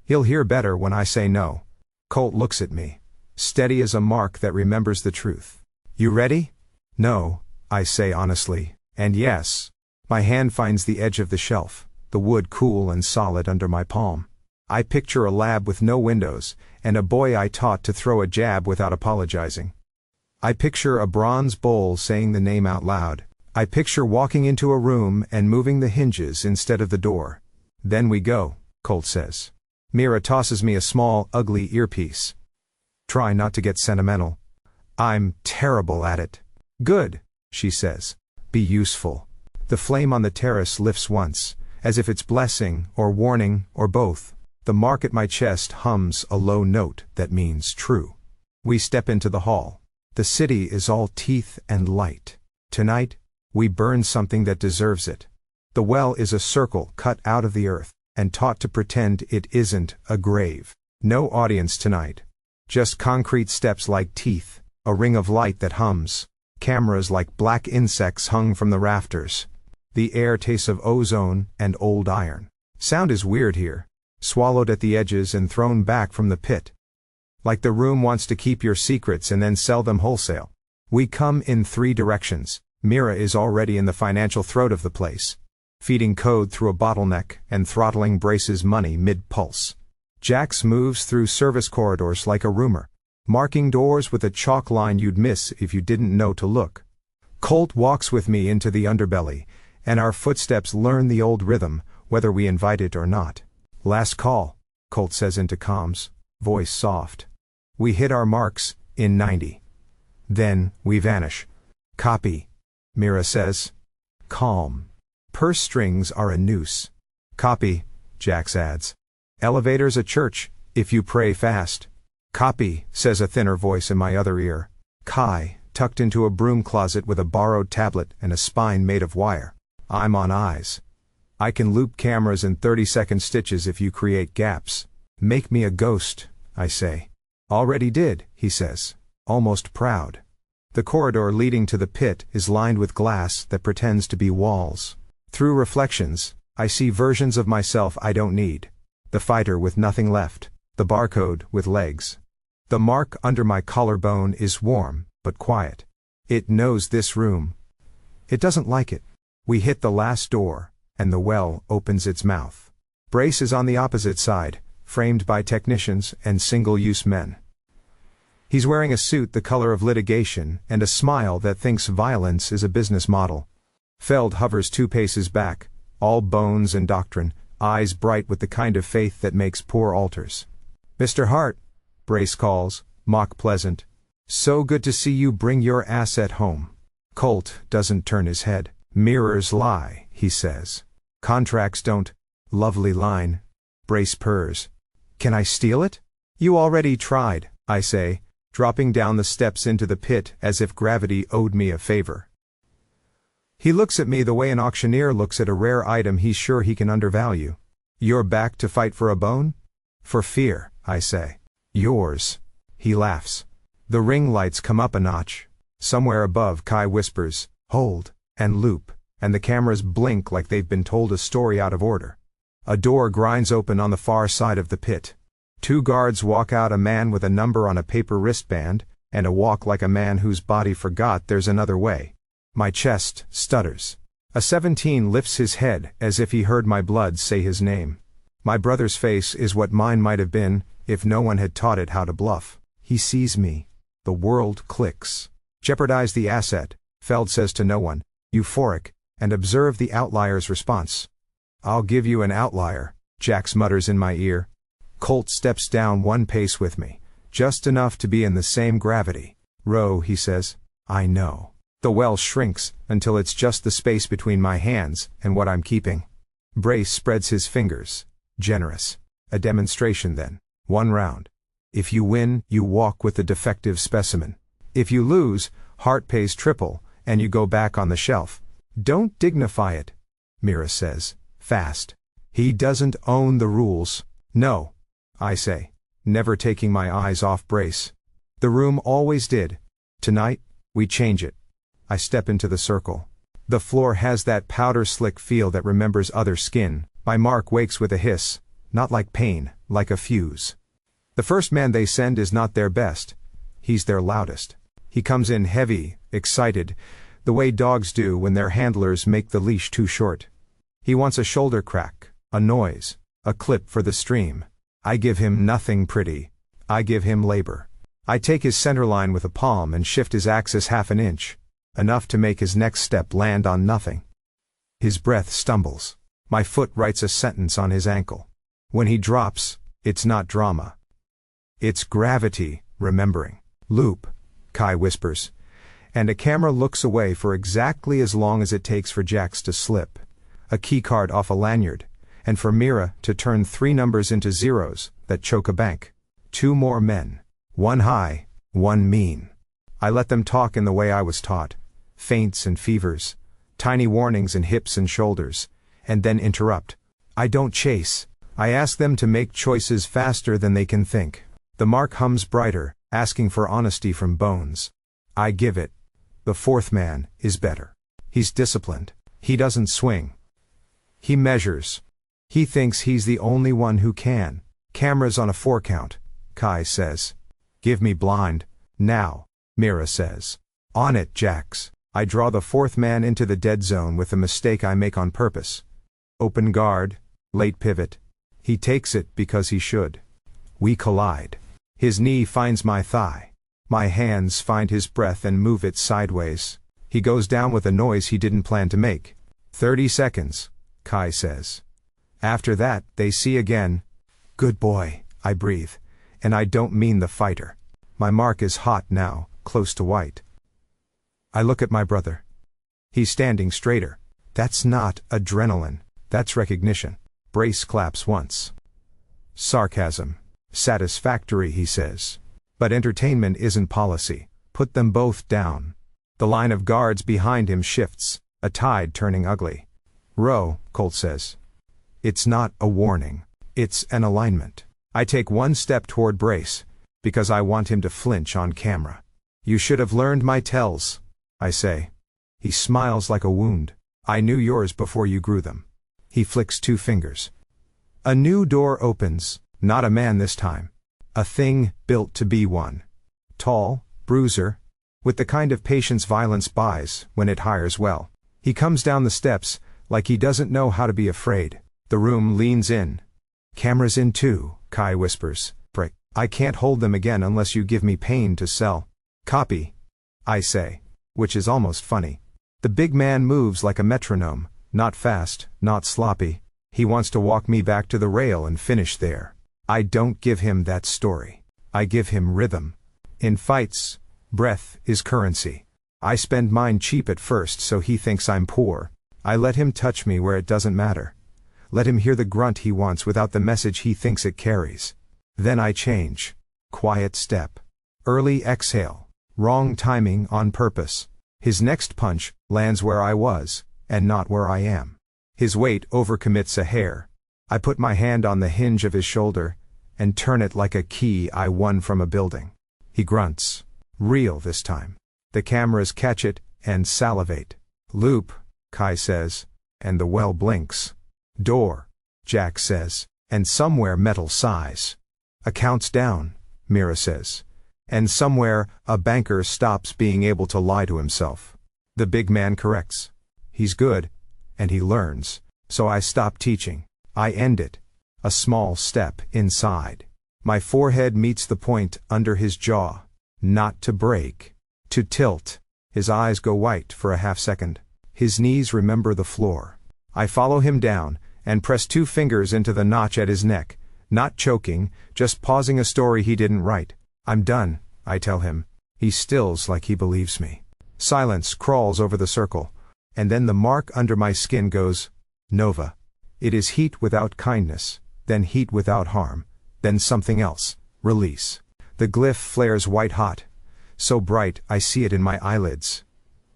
He'll hear better when I say no. Colt looks at me, steady as a mark that remembers the truth. You ready? No, I say honestly, and yes. My hand finds the edge of the shelf, the wood cool and solid under my palm. I picture a lab with no windows, and a boy I taught to throw a jab without apologizing. I picture a bronze bowl saying the name out loud. I picture walking into a room and moving the hinges instead of the door. Then we go, Colt says. Mira tosses me a small, ugly earpiece. Try not to get sentimental. I'm terrible at it. Good, she says. Be useful. The flame on the terrace lifts once, as if it's blessing, or warning, or both. The mark at my chest hums a low note that means true. We step into the hall. The city is all teeth and light. Tonight, we burn something that deserves it. The well is a circle cut out of the earth, and taught to pretend it isn't a grave. No audience tonight. Just concrete steps like teeth, a ring of light that hums, cameras like black insects hung from the rafters. The air tastes of ozone and old iron. Sound is weird here, swallowed at the edges and thrown back from the pit. Like the room wants to keep your secrets and then sell them wholesale. We come in 3 directions. Mira is already in the financial throat of the place. feeding code through a bottleneck and throttling Brace's money mid-pulse. Jax moves through service corridors like a rumor, marking doors with a chalk line you'd miss if you didn't know to look. Colt walks with me into the underbelly, and our footsteps learn the old rhythm, whether we invite it or not. Last call, Colt says into comms, voice soft. We hit our marks, in 90. Then, we vanish. Copy, Mira says. Calm. Purse strings are a noose. Copy, Jax adds. Elevator's a church, if you pray fast. Copy, says a thinner voice in my other ear. Kai, tucked into a broom closet with a borrowed tablet and a spine made of wire. I'm on eyes. I can loop cameras in 30-second stitches if you create gaps. Make me a ghost, I say. Already did, he says, almost proud. The corridor leading to the pit is lined with glass that pretends to be walls. Through reflections, I see versions of myself I don't need. The fighter with nothing left, the barcode with legs. The mark under my collarbone is warm, but quiet. It knows this room. It doesn't like it. We hit the last door, and the well opens its mouth. Brace is on the opposite side, framed by technicians and single-use men. He's wearing a suit the color of litigation and a smile that thinks violence is a business model. Feld hovers 2 paces back, all bones and doctrine, eyes bright with the kind of faith that makes poor altars. Mr. Hart, Brace calls, mock pleasant. So good to see you bring your asset home. Colt doesn't turn his head. Mirrors lie, he says. Contracts don't. Lovely line. Brace purrs. Can I steal it? You already tried, I say, dropping down the steps into the pit as if gravity owed me a favor. He looks at me the way an auctioneer looks at a rare item he's sure he can undervalue. You're back to fight for a bone? For fear, I say. Yours. He laughs. The ring lights come up a notch. Somewhere above, Kai whispers, hold, and loop, and the cameras blink like they've been told a story out of order. A door grinds open on the far side of the pit. 2 guards walk out, a man with a number on a paper wristband, and a walk like a man whose body forgot there's another way. My chest stutters. A 17 lifts his head as if he heard my blood say his name. My brother's face is what mine might have been if no one had taught it how to bluff. He sees me. The world clicks. Jeopardize the asset, Feld says to no one, euphoric, and observe the outlier's response. I'll give you an outlier, Jax mutters in my ear. Colt steps down 1 pace with me, just enough to be in the same gravity. Row, he says. I know. The well shrinks until it's just the space between my hands and what I'm keeping. Brace spreads his fingers. Generous. A demonstration then. 1 round. If you win, you walk with the defective specimen. If you lose, Hart pays triple, and you go back on the shelf. Don't dignify it, Mira says, fast. He doesn't own the rules. No, I say, never taking my eyes off Brace. The room always did. Tonight, we change it. I step into the circle. The floor has that powder-slick feel that remembers other skin. My mark wakes with a hiss, not like pain, like a fuse. The first man they send is not their best. He's their loudest. He comes in heavy, excited, the way dogs do when their handlers make the leash too short. He wants a shoulder crack, a noise, a clip for the stream. I give him nothing pretty. I give him labor. I take his center line with a palm and shift his axis 1/2 inch, enough to make his next step land on nothing. His breath stumbles. My foot writes a sentence on his ankle. When he drops, it's not drama. It's gravity, remembering. Loop, Kai whispers, and a camera looks away for exactly as long as it takes for Jax to slip a keycard off a lanyard, and for Mira to turn 3 numbers into zeros that choke a bank. 2 more men. 1 high, 1 mean. I let them talk in the way I was taught. Feints and fevers, tiny warnings in hips and shoulders, and then interrupt. I don't chase. I ask them to make choices faster than they can think. The mark hums brighter, asking for honesty from Bones. I give it. The 4th man is better. He's disciplined. He doesn't swing. He measures. He thinks he's the only one who can. Cameras on a 4 count, Kai says. Give me blind. Now, Mira says. On it, Jax. I draw the 4th man into the dead zone with a mistake I make on purpose. Open guard, late pivot. He takes it because he should. We collide. His knee finds my thigh. My hands find his breath and move it sideways. He goes down with a noise he didn't plan to make. 30 seconds, Kai says. After that, they see again. Good boy, I breathe. And I don't mean the fighter. My mark is hot now, close to white. I look at my brother. He's standing straighter. That's not adrenaline. That's recognition. Brace claps once. Sarcasm. Satisfactory, he says. But entertainment isn't policy. Put them both down. The line of guards behind him shifts, a tide turning ugly. Row, Colt says. It's not a warning. It's an alignment. I take one step toward Brace, because I want him to flinch on camera. You should have learned my tells, I say. He smiles like a wound. I knew yours before you grew them. He flicks 2 fingers. A new door opens, not a man this time. A thing built to be one. Tall, bruiser, with the kind of patience violence buys when it hires well. He comes down the steps, like he doesn't know how to be afraid. The room leans in. Cameras in too, Kai whispers. Prick. I can't hold them again unless you give me pain to sell. Copy, I say, which is almost funny. The big man moves like a metronome, not fast, not sloppy. He wants to walk me back to the rail and finish there. I don't give him that story. I give him rhythm. In fights, breath is currency. I spend mine cheap at first so he thinks I'm poor. I let him touch me where it doesn't matter. Let him hear the grunt he wants without the message he thinks it carries. Then I change. Quiet step. Early exhale. Wrong timing on purpose. His next punch lands where I was, and not where I am. His weight overcommits a hair. I put my hand on the hinge of his shoulder, and turn it like a key I won from a building. He grunts. Real this time. The cameras catch it, and salivate. Loop, Kai says, and the well blinks. Door, Jack says, and somewhere metal sighs. Accounts down, Mira says. And somewhere, a banker stops being able to lie to himself. The big man corrects. He's good, and he learns, so I stop teaching. I end it. A small step inside. My forehead meets the point under his jaw. Not to break. To tilt. His eyes go white for a half second. His knees remember the floor. I follow him down, and press 2 fingers into the notch at his neck, not choking, just pausing a story he didn't write. I'm done, I tell him. He stills like he believes me. Silence crawls over the circle, and then the mark under my skin goes, Nova. It is heat without kindness, then heat without harm, then something else, release. The glyph flares white hot, so bright I see it in my eyelids.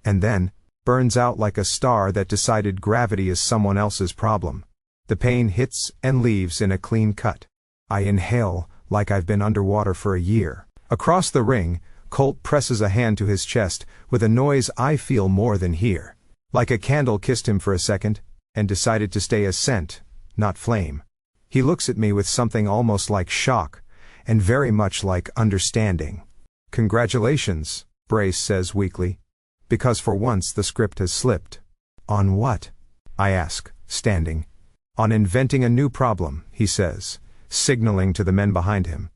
And then, burns out like a star that decided gravity is someone else's problem. The pain hits and leaves in a clean cut. I inhale, like I've been underwater for a year. Across the ring, Colt presses a hand to his chest, with a noise I feel more than hear. Like a candle kissed him for a second, and decided to stay as scent, not flame. He looks at me with something almost like shock, and very much like understanding. Congratulations, Brace says weakly. Because for once the script has slipped. On what? I ask, standing. On inventing a new problem, he says, signaling to the men behind him.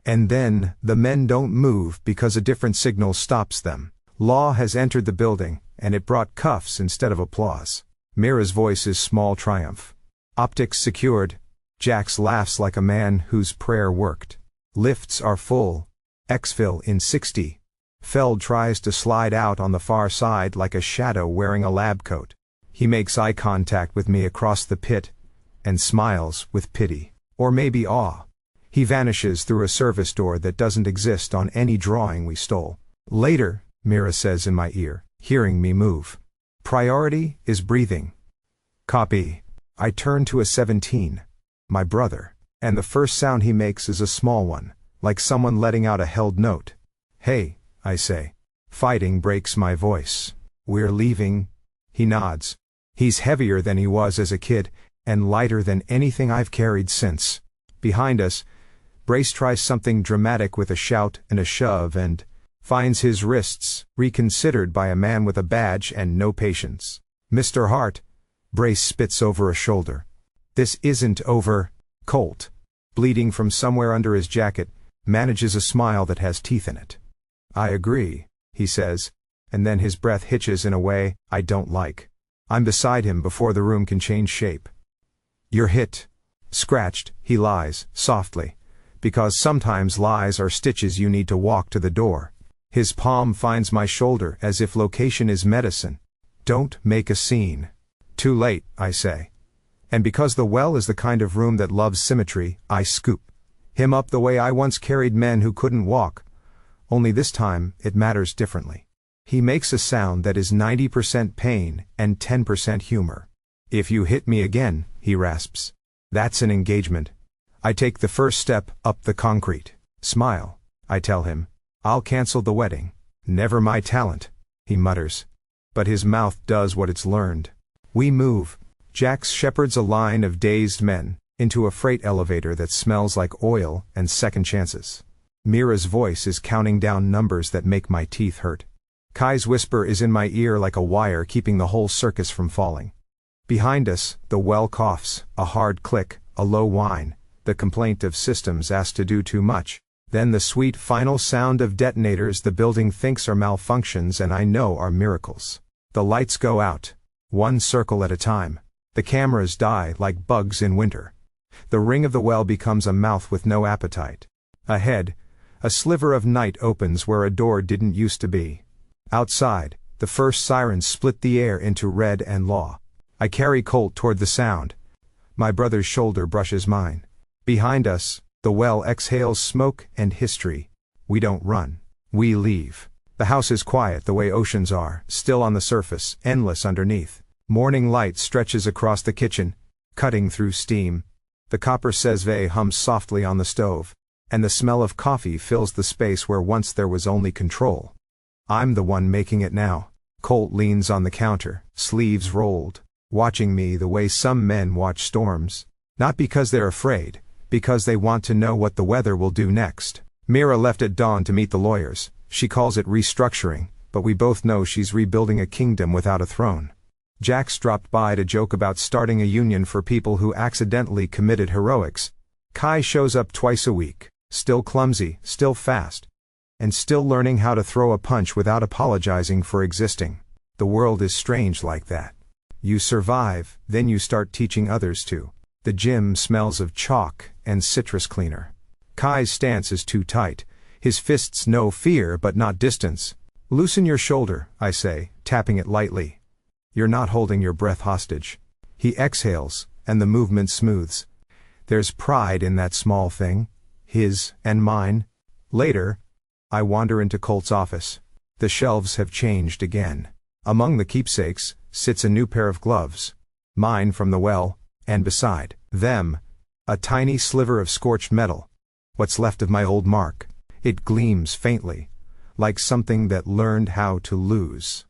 And then, the men don't move because a different signal stops them. Law has entered the building, and it brought cuffs instead of applause. Mira's voice is small triumph. Optics secured. Jax laughs like a man whose prayer worked. Lifts are full. Exfil in 60. Feld tries to slide out on the far side like a shadow wearing a lab coat. He makes eye contact with me across the pit, and smiles with pity, or maybe awe. He vanishes through a service door that doesn't exist on any drawing we stole. Later, Mira says in my ear, hearing me move. Priority is breathing. Copy. I turn to a 17. My brother. And the first sound he makes is a small one, like someone letting out a held note. Hey, I say. Fighting breaks my voice. We're leaving. He nods. He's heavier than he was as a kid, and lighter than anything I've carried since. Behind us, Brace tries something dramatic with a shout and a shove and finds his wrists reconsidered by a man with a badge and no patience. Mr. Hart, Brace spits over a shoulder. This isn't over. Colt, bleeding from somewhere under his jacket, manages a smile that has teeth in it. I agree, he says, and then his breath hitches in a way I don't like. I'm beside him before the room can change shape. You're hit. Scratched, he lies, softly. Because sometimes lies are stitches you need to walk to the door. His palm finds my shoulder as if location is medicine. Don't make a scene. Too late, I say. And because the well is the kind of room that loves symmetry, I scoop him up the way I once carried men who couldn't walk. Only this time, it matters differently. He makes a sound that is 90% pain and 10% humor. If you hit me again, he rasps. That's an engagement. I take the first step up the concrete. Smile, I tell him. I'll cancel the wedding. Never my talent, he mutters. But his mouth does what it's learned. We move. Jax shepherds a line of dazed men into a freight elevator that smells like oil and second chances. Mira's voice is counting down numbers that make my teeth hurt. Kai's whisper is in my ear like a wire keeping the whole circus from falling. Behind us, the well coughs, a hard click, a low whine, the complaint of systems asked to do too much. Then the sweet final sound of detonators the building thinks are malfunctions and I know are miracles. The lights go out, one circle at a time. The cameras die like bugs in winter. The ring of the well becomes a mouth with no appetite. Ahead, a sliver of night opens where a door didn't used to be. Outside, the first sirens split the air into red and law. I carry Colt toward the sound. My brother's shoulder brushes mine. Behind us, the well exhales smoke and history. We don't run. We leave. The house is quiet the way oceans are, still on the surface, endless underneath. Morning light stretches across the kitchen, cutting through steam. The copper sesve hums softly on the stove, and the smell of coffee fills the space where once there was only control. I'm the one making it now. Colt leans on the counter, sleeves rolled, watching me the way some men watch storms. Not because they're afraid, because they want to know what the weather will do next. Mira left at dawn to meet the lawyers. She calls it restructuring, but we both know she's rebuilding a kingdom without a throne. Jax dropped by to joke about starting a union for people who accidentally committed heroics. Kai shows up twice a week, still clumsy, still fast, and still learning how to throw a punch without apologizing for existing. The world is strange like that. You survive, then you start teaching others to. The gym smells of chalk and citrus cleaner. Kai's stance is too tight. His fists know fear but not distance. Loosen your shoulder, I say, tapping it lightly. You're not holding your breath hostage. He exhales, and the movement smooths. There's pride in that small thing. His and mine. Later, I wander into Colt's office. The shelves have changed again. Among the keepsakes, sits a new pair of gloves. Mine from the well, and beside them, a tiny sliver of scorched metal. What's left of my old mark. It gleams faintly, like something that learned how to lose.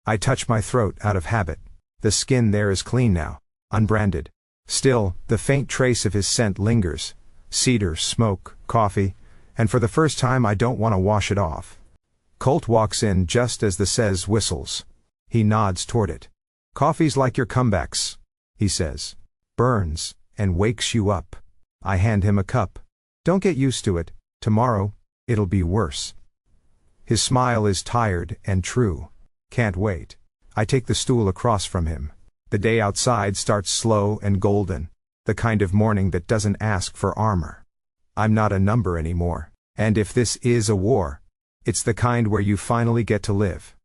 I touch my throat out of habit. The skin there is clean now, unbranded. Still, the faint trace of his scent lingers. Cedar, smoke, coffee, and for the first time I don't want to wash it off. Colt walks in just as the says whistles. He nods toward it. Coffee's like your comebacks, he says. Burns, and wakes you up. I hand him a cup. Don't get used to it. Tomorrow, it'll be worse. His smile is tired and true. Can't wait. I take the stool across from him. The day outside starts slow and golden. The kind of morning that doesn't ask for armor. I'm not a number anymore. And if this is a war, it's the kind where you finally get to live.